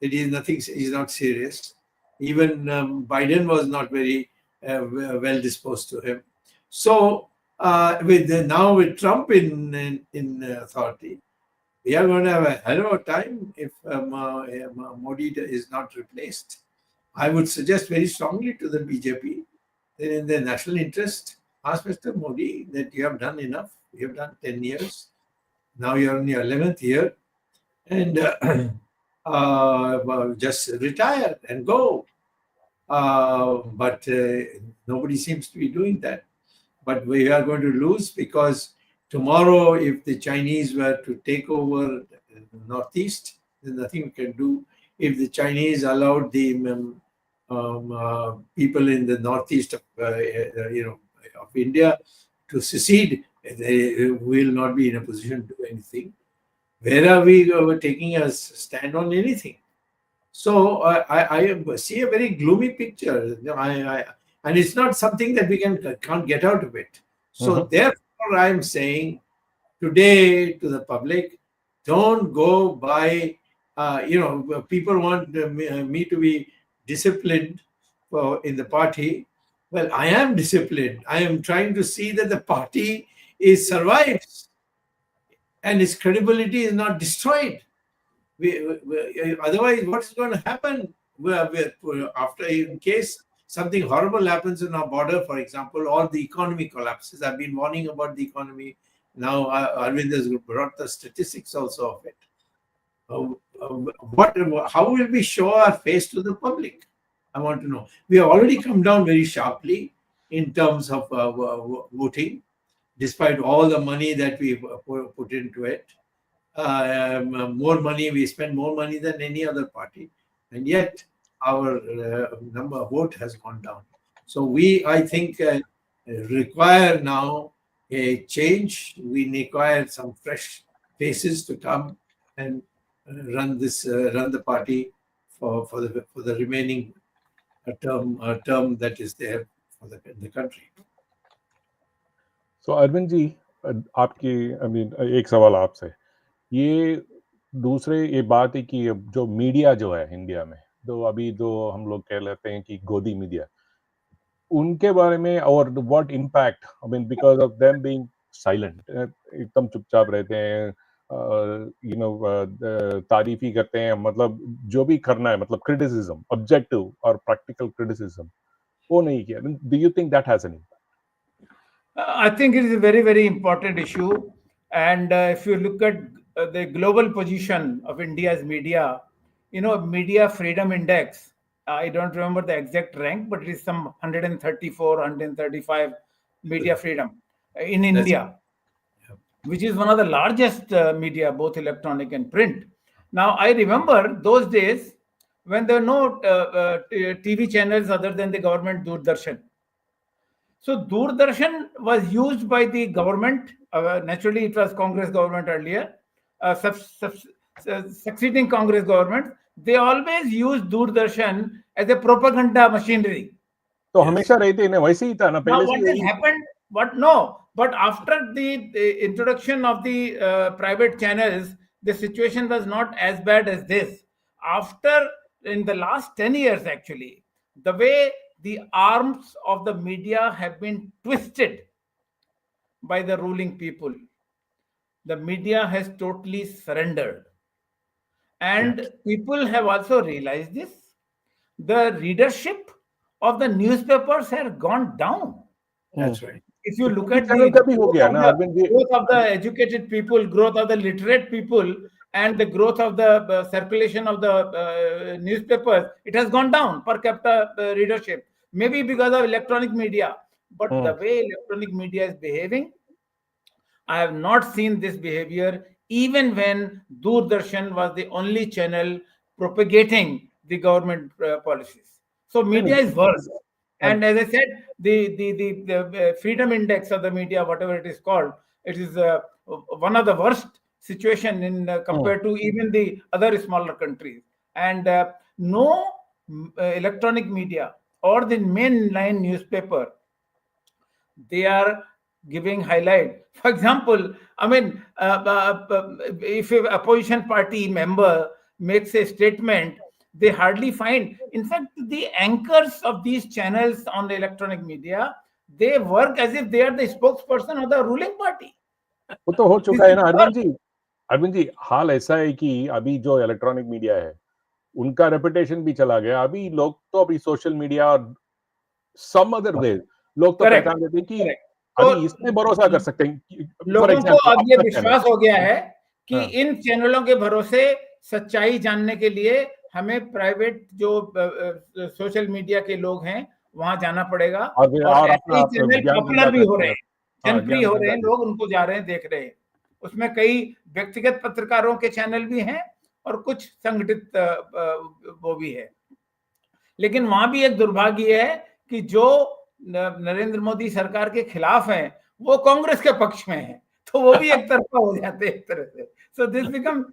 It is nothing. He's not serious. Even Biden was not very well disposed to him. So now with Trump in authority, we are going to have a hell of a time if Modi is not replaced. I would suggest very strongly to the BJP that in their national interest, ask Mr. Modi that you have done enough. You have done 10 years. Now you're in your 11th year. And just retire and go. But nobody seems to be doing that. But we are going to lose because tomorrow, if the Chinese were to take over the Northeast, there's nothing we can do. If the Chinese allowed the people in the Northeast of India to secede, they will not be in a position to do anything. Where are we taking a stand on anything? So I see a very gloomy picture, and it's not something that we can't get out of it. So therefore, I'm saying today to the public, don't go by. People want me to be disciplined in the party, Well, I am disciplined. I am trying to see that the party survives and its credibility is not destroyed. Otherwise, what is going to happen? After, in case something horrible happens in our border, for example, or the economy collapses. I've been warning about the economy. Now, Arvind has brought the statistics also of it. How will we show our face to the public? I want to know. We have already come down very sharply in terms of voting, despite all the money that we put into it. More money, we spend more money than any other party, and yet our number of vote has gone down. So I think, require now a change. We require some fresh faces to come and run the party for the remaining term that is there for the country. So Arvind ji, आपकी एक सवाल आपसे, ये बात है कि जो media जो है इंडिया में, तो अभी जो हम लोग कह लेते हैं कि गोदी मीडिया, उनके बारे में, और what impact, because of them being silent, एकदम चुपचाप रहते हैं, तारीफ ही करते हैं, मतलब जो भी करना है, मतलब क्रिटिसिज्म, ऑब्जेक्टिव और प्रैक्टिकल क्रिटिसिज्म, वो नहीं किया. Do you think that has any? I think it is a very, very important issue. And if you look at the global position of India's media, Media Freedom Index, I don't remember the exact rank, but it is some 134, 135 media freedom in India, which is one of the largest media, both electronic and print. Now, I remember those days when there were no TV channels other than the government Doordarshan. So Doordarshan was used by the government. Naturally, it was Congress government earlier. Succeeding Congress government, they always used Doordarshan as a propaganda machinery. तो हमेशा रहते हैं, वैसे ही था ना पहले से. What has happened? But after the introduction of the private channels, the situation was not as bad as this. In the last 10 years, actually, the way the arms of the media have been twisted by the ruling people, the media has totally surrendered. And people have also realized this. The readership of the newspapers has gone down. That's right. If you look at the growth of the educated people, growth of the literate people, and the growth of the circulation of the newspapers, it has gone down per capita readership. Maybe because of electronic media. But the way electronic media is behaving, I have not seen this behavior even when Doordarshan was the only channel propagating the government policies. So media is worse. And as I said, the freedom index of the media, whatever it is called, it is one of the worst situation in compared to even the other smaller countries. And no electronic media or the mainline newspaper, they are giving highlight. For example, if an opposition party member makes a statement, they hardly find. In fact, the anchors of these channels on the electronic media, they work as if they are the spokesperson of the ruling party. वो तो हो चुका है ना अरविंद जी, हाल ऐसा है कि अभी जो इलेक्ट्रॉनिक मीडिया है, उनका रेपुटेशन भी चला गया. अभी लोग तो अभी सोशल मीडिया और सम अदर वे लोग तो पहचान लेते हैं कि अभी इसमें भरोसा कर सकते हैं. लोगों को अब ये विश्वास हो गया है कि इन चैनलों के भरोसे सच्चाई जानने के लिए हमें प्राइवेट जो सोशल मीडिया के लोग हैं वहां जाना पड़ेगा. और ऐसे चैनल पॉपुलर भी हो रहे हैं, जनप्रिय हो रहे हैं, लोग उनको जा रहे हैं, देख रहे हैं. उसमें कई व्यक्तिगत पत्रकारों के चैनल भी हैं और कुछ संगठित वो भी है. लेकिन वहां भी एक दुर्भाग्य है कि जो नरेंद्र मोदी सरकार के खिलाफ हैं वो कांग्रेस के पक्ष में है, तो वो भी एक तरफा हो जाते हैं एक तरह से. सो दिस बिकम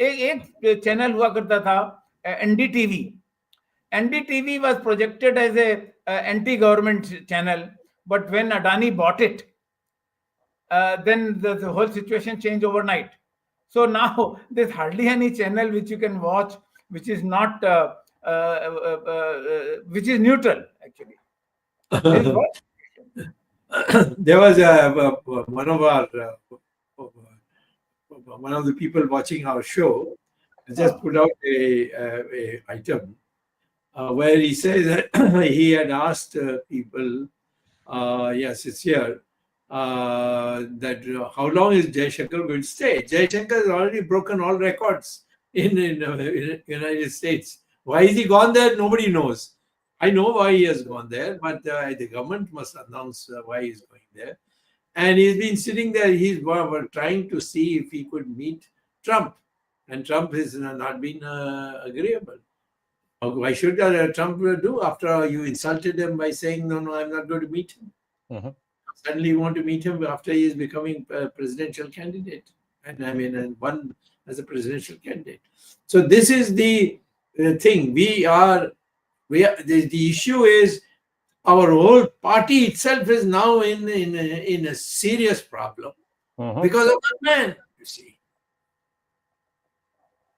एक चैनल हुआ करता था NDTV. NDTV was projected as a anti government channel, but when Adani bought it, then the whole situation changed overnight. So now there's hardly any channel which you can watch which is not which is neutral actually. This was There was one of our one of the people watching our show just put out a item where he says that he had asked people, yes, it's here, that how long is Jai Shankar going to stay? Jai Shankar has already broken all records in United States. Why is he gone there? Nobody knows. I know why he has gone there, but the government must announce why he's going there. And he's been sitting there. He's trying to see if he could meet Trump, and Trump has not been agreeable. Why should Trump do after you insulted him by saying, no, I'm not going to meet him? Mhm. Suddenly you want to meet him after he is becoming a presidential candidate. And one as a presidential candidate. So this is the thing. The issue is our whole party itself is now in a serious problem Mhm. because of that man, you see.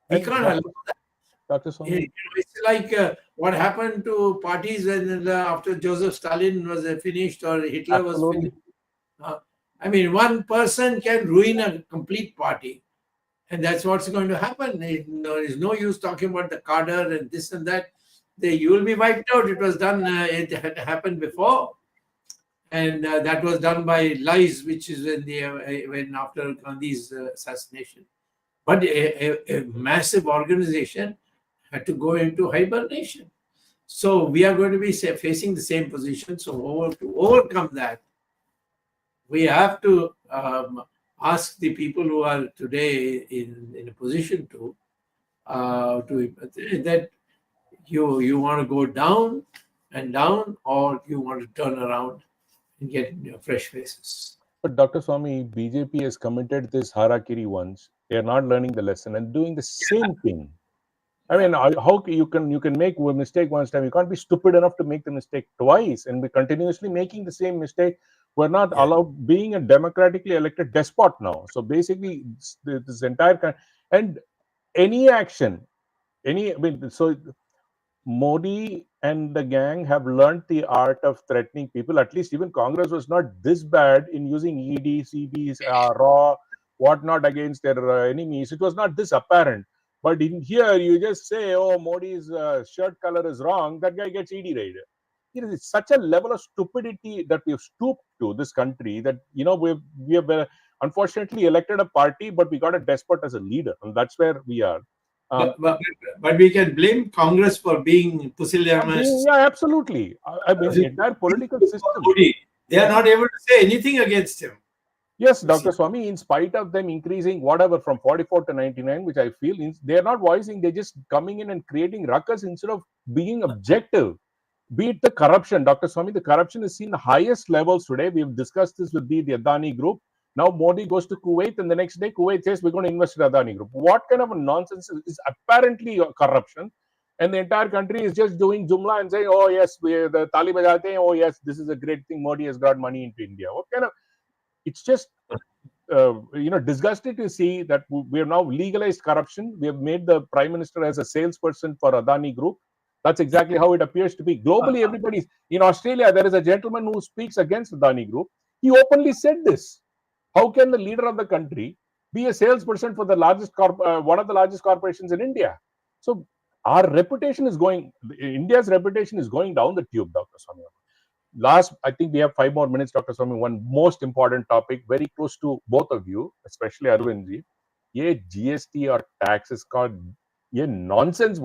We And can't allow that. Dr. Swamy, It's like what happened to parties when after Joseph Stalin was finished or Hitler was absolutely. finished. I mean, one person can ruin a complete party, and that's what's going to happen. There is no use talking about the cadre and this and that. You will be wiped out. It was done. It had happened before, and that was done by lies, which is when after Gandhi's assassination. But a massive organization had to go into hibernation. So we are going to be facing the same position. So to overcome that, we have to ask the people who are today in a position to that you want to go down and down, or you want to turn around and get fresh faces. But Dr. Swamy, BJP has committed this harakiri once. They are not learning the lesson and doing the same thing. I mean, how you can make a mistake once time? You can't be stupid enough to make the mistake twice and be continuously making the same mistake. We're not allowed being a democratically elected despot now. So basically, this entire and any action, so Modi and the gang have learned the art of threatening people. At least even Congress was not this bad in using ED, CBs, raw, whatnot against their enemies. It was not this apparent. But in here, you just say, oh, Modi's shirt color is wrong. That guy gets ED raided. It's such a level of stupidity that we've stooped to this country that, we have unfortunately elected a party, but we got a despot as a leader. And that's where we are. But we can blame Congress for being pusillanimous. Yeah, absolutely. I mean, the entire political system. They are not able to say anything against him. Yes, Dr. Swamy, in spite of them increasing whatever from 44 to 99, which I feel they're not voicing, they're just coming in and creating ruckus instead of being objective. Be it the corruption, Dr. Swamy, the corruption is seen the highest levels today. We've discussed this with the Adani group. Now Modi goes to Kuwait, and the next day Kuwait says we're going to invest in Adani group. What kind of a nonsense is apparently corruption? And the entire country is just doing jumla and saying, oh yes, the Tali bajate hain, oh yes, this is a great thing. Modi has got money into India. What kind of? It's just disgusting to see that we have now legalized corruption. We have made the prime minister as a salesperson for Adani group. That's exactly how it appears to be. Globally, everybody's in Australia. There is a gentleman who speaks against Adani group. He openly said this. How can the leader of the country be a salesperson for the largest one of the largest corporations in India? So our reputation is India's reputation is going down the tube, Dr. Swamy. Last, I think we have 5 more minutes, Dr. Swamy. One most important topic, very close to both of you, especially Arvindji. ये GST और taxes का ये nonsense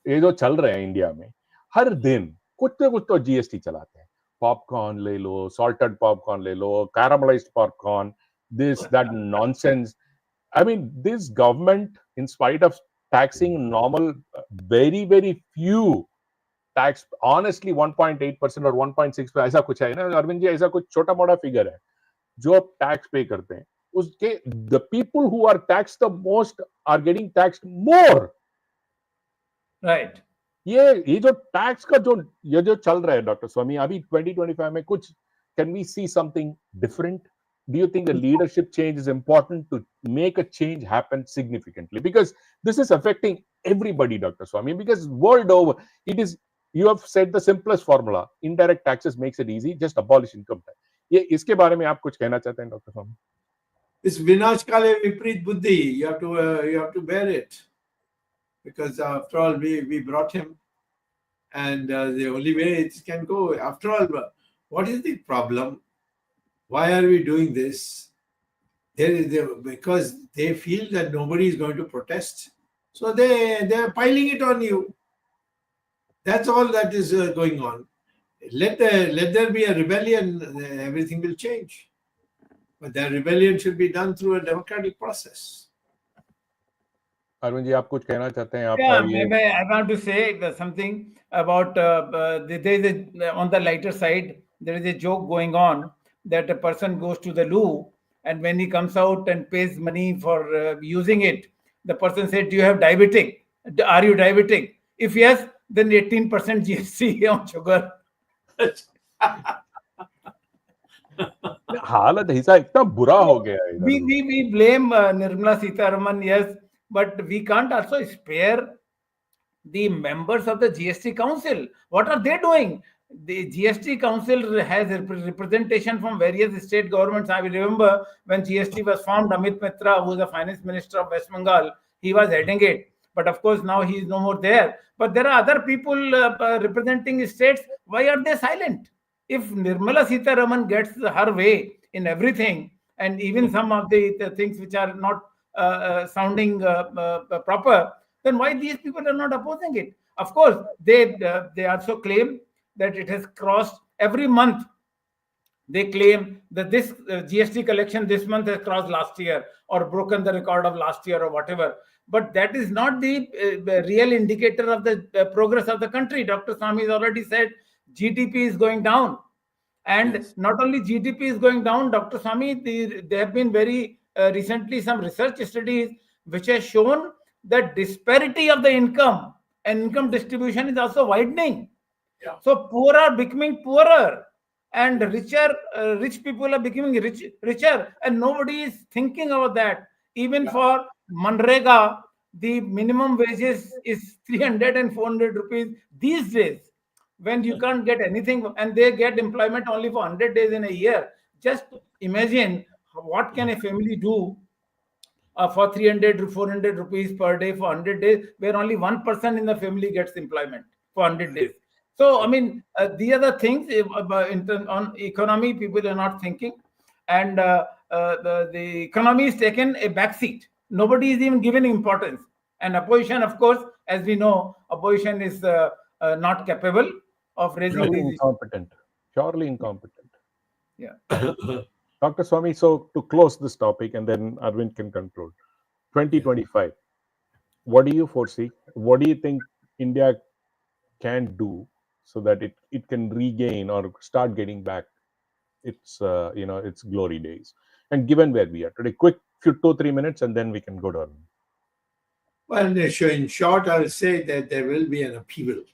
ये जो चल रहे हैं India में हर दिन कुछ ना कुछ तो GST चलाते हैं. Popcorn ले लो, salted popcorn ले लो, caramelized popcorn, this, that nonsense. I mean, this government, in spite of taxing normal, very, very few tax honestly 1.8% और 1.6 ऐसा कुछ है ना अरविंद जी, ऐसा कुछ छोटा मोटा फिगर है जो आप टैक्स पे करते हैं, उसके the people who are tax the most are getting taxed more. Right. ये जो टैक्स का जो चल रहा है डॉक्टर स्वामी, अभी 2025 में कुछ can we see something different? Do you think the leadership change is important to make a change happen significantly? Because this is affecting everybody, Dr. Swamy, because world over, it is You have said the simplest formula. Indirect taxes makes it easy. Just abolish income tax. ये इसके बारे में आप कुछ कहना चाहते हैं doctor Swami? This Vinash Kale Viprit Buddhi, you have to bear it, because after all we brought him, and the only way it can go. After all, what is the problem? Why are we doing this? Because they feel that nobody is going to protest, so they're piling it on you. That's all that is going on. Let there be a rebellion, everything will change. But that rebellion should be done through a democratic process. Arvind ji, आप कुछ कहना चाहते हैं? I want to say something about there is on the lighter side, there is a joke going on that a person goes to the loo, and when he comes out and pays money for using it, the person said, "Do you have diabetic? Are you diabetic? If yes, then 18% GST on sugar." हालत हिस्सा इतना बुरा हो गया है. We blame Nirmala Sitharaman, yes, but we can't also spare the members of the GST Council. What are they doing? The GST Council has representation from various state governments. I remember when GST was formed, Amit Mitra, who is the finance minister of West Bengal, he was heading it. But of course, now he is no more there. But there are other people representing states. Why are they silent? If Nirmala Sitharaman gets her way in everything, and even some of the things which are not sounding proper, then why these people are not opposing it? Of course, they also claim that it has crossed every month. They claim that this GST collection this month has crossed last year or broken the record of last year or whatever. But that is not the real indicator of the progress of the country. Dr. Swamy has already said GDP is going down. And yes, not only GDP is going down, Dr. Swamy, there have been very recently some research studies which have shown that disparity of the income and income distribution is also widening. Yeah. So poor are becoming poorer, and rich people are becoming richer, and nobody is thinking about that. Even for Manrega, the minimum wages is 300 and 400 rupees these days, when you can't get anything, and they get employment only for 100 days in a year. Just imagine what can a family do for 300 to 400 rupees per day for 100 days, where only one person in the family gets employment for 100 days. So, I mean, the other things on economy, people are not thinking, and the economy is taken a backseat. Nobody is even given importance. And opposition, of course, as we know, opposition is not capable of raising these incompetent. Purely incompetent. Yeah. Dr. Swamy, so to close this topic, and then Arvind can conclude. 2025, what do you foresee? What do you think India can do so that it can regain or start getting back its its glory days? And given where we are today, quick 2-3 minutes, and then we can go down. Well, in short, I will say that there will be an upheaval.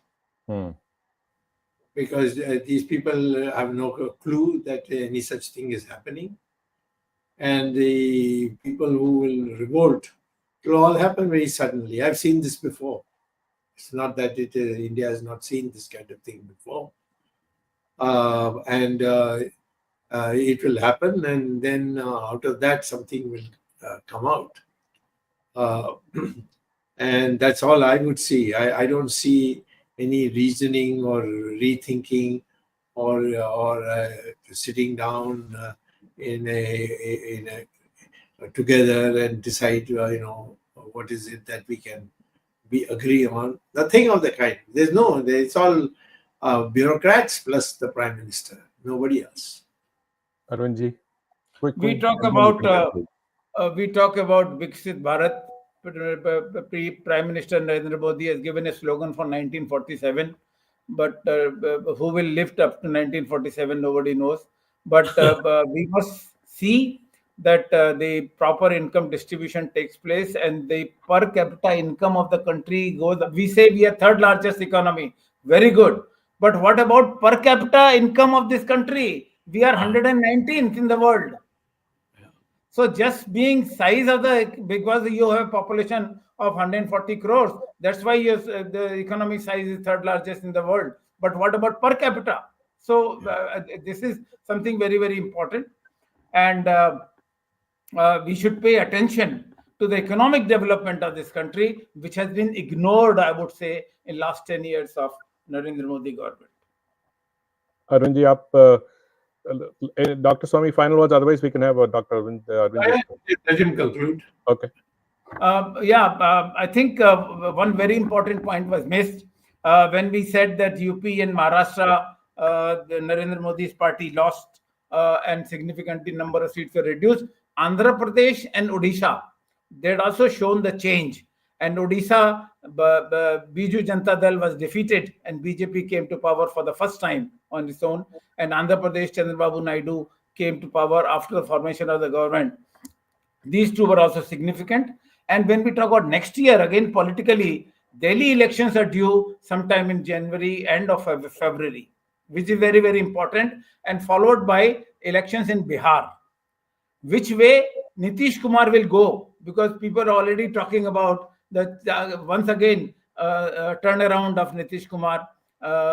Because these people have no clue that any such thing is happening. And the people who will revolt, it will all happen very suddenly. I've seen this before. It's not that India has not seen this kind of thing before. It will happen, and then out of that, something will come out. And that's all I would see. I don't see any reasoning or rethinking or sitting down together and decide what is it that we can agree on. Nothing of the kind. It's all bureaucrats plus the Prime Minister, nobody else. Arvind, we talk about Viksit Bharat. Prime Minister Narendra Modi has given a slogan for 1947, but who will lift up to 1947, nobody knows. But we must see that the proper income distribution takes place, and the per capita income of the country goes. We say we are third largest economy, very good. But what about per capita income of this country? We are 119th in the world. So just being size of because you have a population of 140 crores, that's why the economic size is third largest in the world. But what about per capita? So this is something very, very important. And we should pay attention to the economic development of this country, which has been ignored, I would say, in last 10 years of Narendra Modi government. Arvind ji, Dr. Swamy, final words. Otherwise, we can have Dr. Arvind. Let him conclude. Okay. I think one very important point was missed when we said that UP and Maharashtra, the Narendra Modi's party lost and significantly number of seats were reduced. Andhra Pradesh and Odisha, they had also shown the change. And Odisha, Biju Janata Dal was defeated and BJP came to power for the first time on its own. And Andhra Pradesh, Chandrababu Naidu came to power after the formation of the government. These two were also significant. And when we talk about next year, again, politically, Delhi elections are due sometime in January, end of February, which is very, very important, and followed by elections in Bihar. Which way Nitish Kumar will go? Because people are already talking about the once again turnaround of Nitish Kumar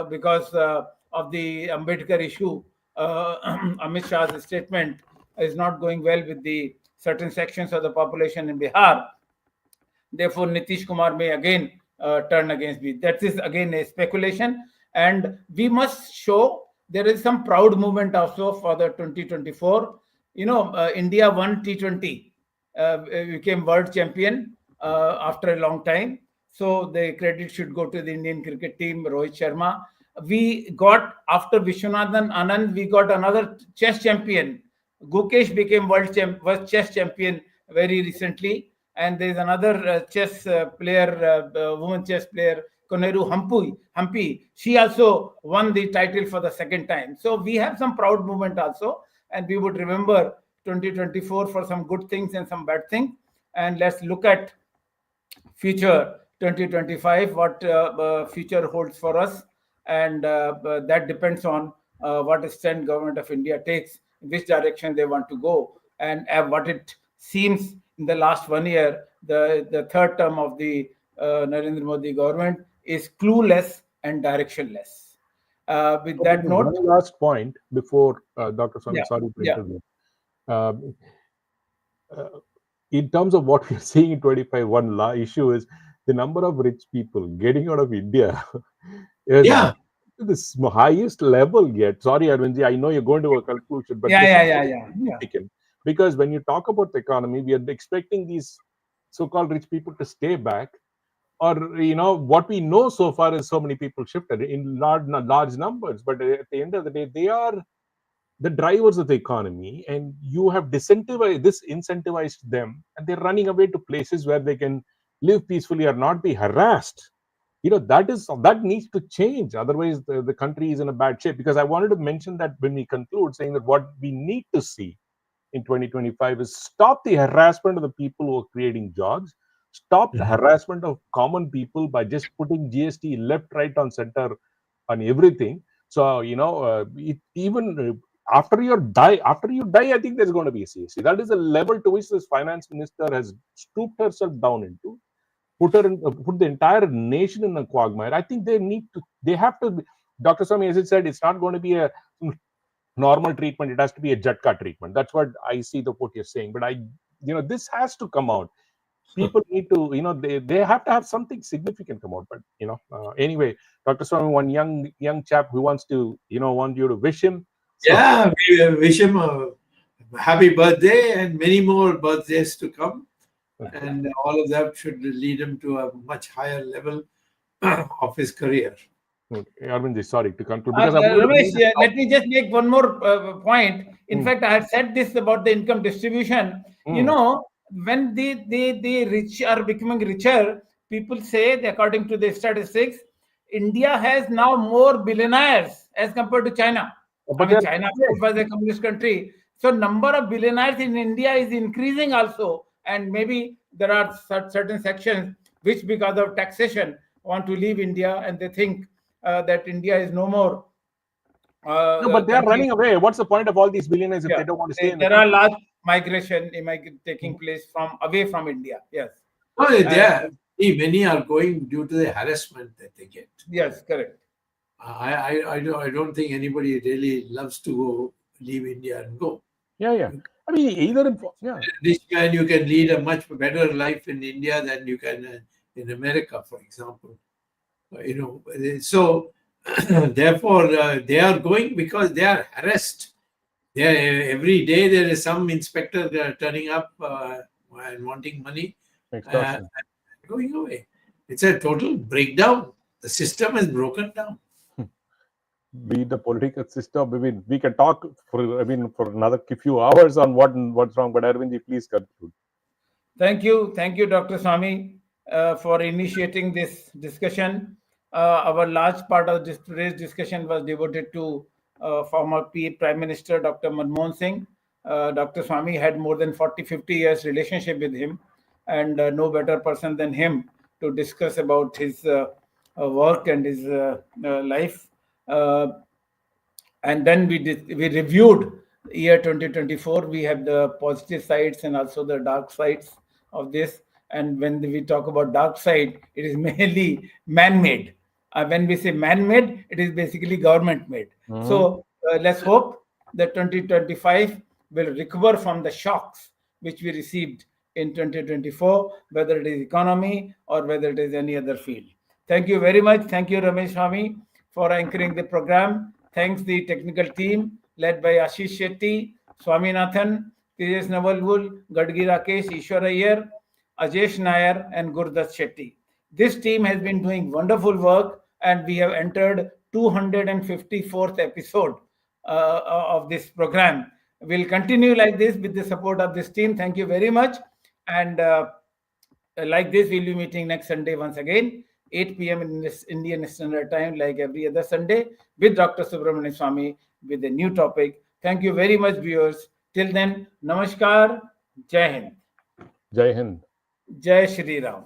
because of the Ambedkar issue. Amit Shah's statement is not going well with the certain sections of the population in Bihar. Therefore, Nitish Kumar may again turn against me. That is again a speculation. And we must show there is some proud movement also for the 2024. India won T20, became world champion after a long time. So the credit should go to the Indian cricket team, Rohit Sharma. We got, after Vishwanathan Anand, we got another chess champion. Gukesh became was chess champion very recently. And there's another chess player, woman chess player, Koneru Hampi. She also won the title for the second time. So we have some proud movement also. And we would remember 2024 for some good things and some bad things. And let's look at future 2025, what future holds for us. And that depends on what extent government of India takes, in which direction they want to go. And what it seems in the last 1 year, the third term of the Narendra Modi government is clueless and directionless. With that note, one last point before Dr. Swamy, sorry to interview. In terms of what we're seeing in 25, one issue is the number of rich people getting out of India is the highest level yet. Sorry, Arvindji, I know you're going to a conclusion, but significant. Because when you talk about the economy, we are expecting these so-called rich people to stay back. Or, what we know so far is so many people shifted in large numbers. But at the end of the day, they are the drivers of the economy. And you have incentivized them. And they're running away to places where they can live peacefully or not be harassed. That needs to change. Otherwise, the country is in a bad shape. Because I wanted to mention that when we conclude, saying that what we need to see in 2025 is stop the harassment of the people who are creating jobs, stop the harassment of common people by just putting GST left, right, on center on everything. So, even after you die, I think there's going to be a CSC. That is the level to which this finance minister has stooped herself down into, put the entire nation in a quagmire. I think they have to, Dr. Swamy, as it said, it's not going to be a normal treatment. It has to be a Jatka treatment. That's what I see what you're saying. But this has to come out. People need to, they have to have something significant come out. But anyway, Dr. Swamy, one young chap who wants to, want you to wish him. So, we wish him a happy birthday and many more birthdays to come. Okay. And all of that should lead him to a much higher level of his career. Okay. Arvind, sorry to conclude. Ramesh, let me just make one more point. In fact, I had said this about the income distribution. When the rich are becoming richer, people say, according to the statistics, India has now more billionaires as compared to China. China was a communist country. So number of billionaires in India is increasing also. And maybe there are certain sections which, because of taxation, want to leave India, and they think that India is no more. No, but they are running away. What's the point of all these billionaires if they don't want to stay in there are large migration taking place from away from India. Yes. No, And- many are going due to the harassment that they get. yes, correct. I don't think anybody really loves to go leave India and go. Yeah. I mean, either This man, you can lead a much better life in India than you can in America, for example. So therefore they are going because they are harassed. Every day there is some inspector turning up and wanting money, extortion. going away. It's a total breakdown. The system is broken down. Be the political system. I mean, we can talk for another few hours on what's wrong. But Arvindji, please conclude. Thank you, Dr. Swamy, for initiating this discussion. Our large part of today's discussion was devoted to former Prime Minister Dr. MANMOHAN Singh. Dr. Swamy had more than 40-50 years relationship with him, and no better person than him to discuss about his work and his life. And then we reviewed year 2024. We have the positive sides and also the dark sides of this. And when we talk about dark side, it is mainly man-made. When we say man-made, it is basically government-made. So let's hope that 2025 will recover from the shocks which we received in 2024, whether it is economy or whether it is any other field. Thank you very much. Thank you, Ramesh Swamy, for anchoring the program. Thanks the technical team led by Ashish Shetty, Swaminathan, Tejas Navalgul, Gadgi Rakesh, Ishwar Iyer, Ajesh Nair, and Gurdat Shetty. This team has been doing wonderful work, and we have entered 254th episode of this program. We'll continue like this with the support of this team. Thank you very much. And like this, we'll be meeting next Sunday once again, 8 p.m. in this Indian Standard Time, like every other Sunday, with Dr. Subramanian Swamy with a new topic. Thank you very much, viewers. Till then, Namaskar, Jai Hind. Jai Hind. Jai Shri Ram.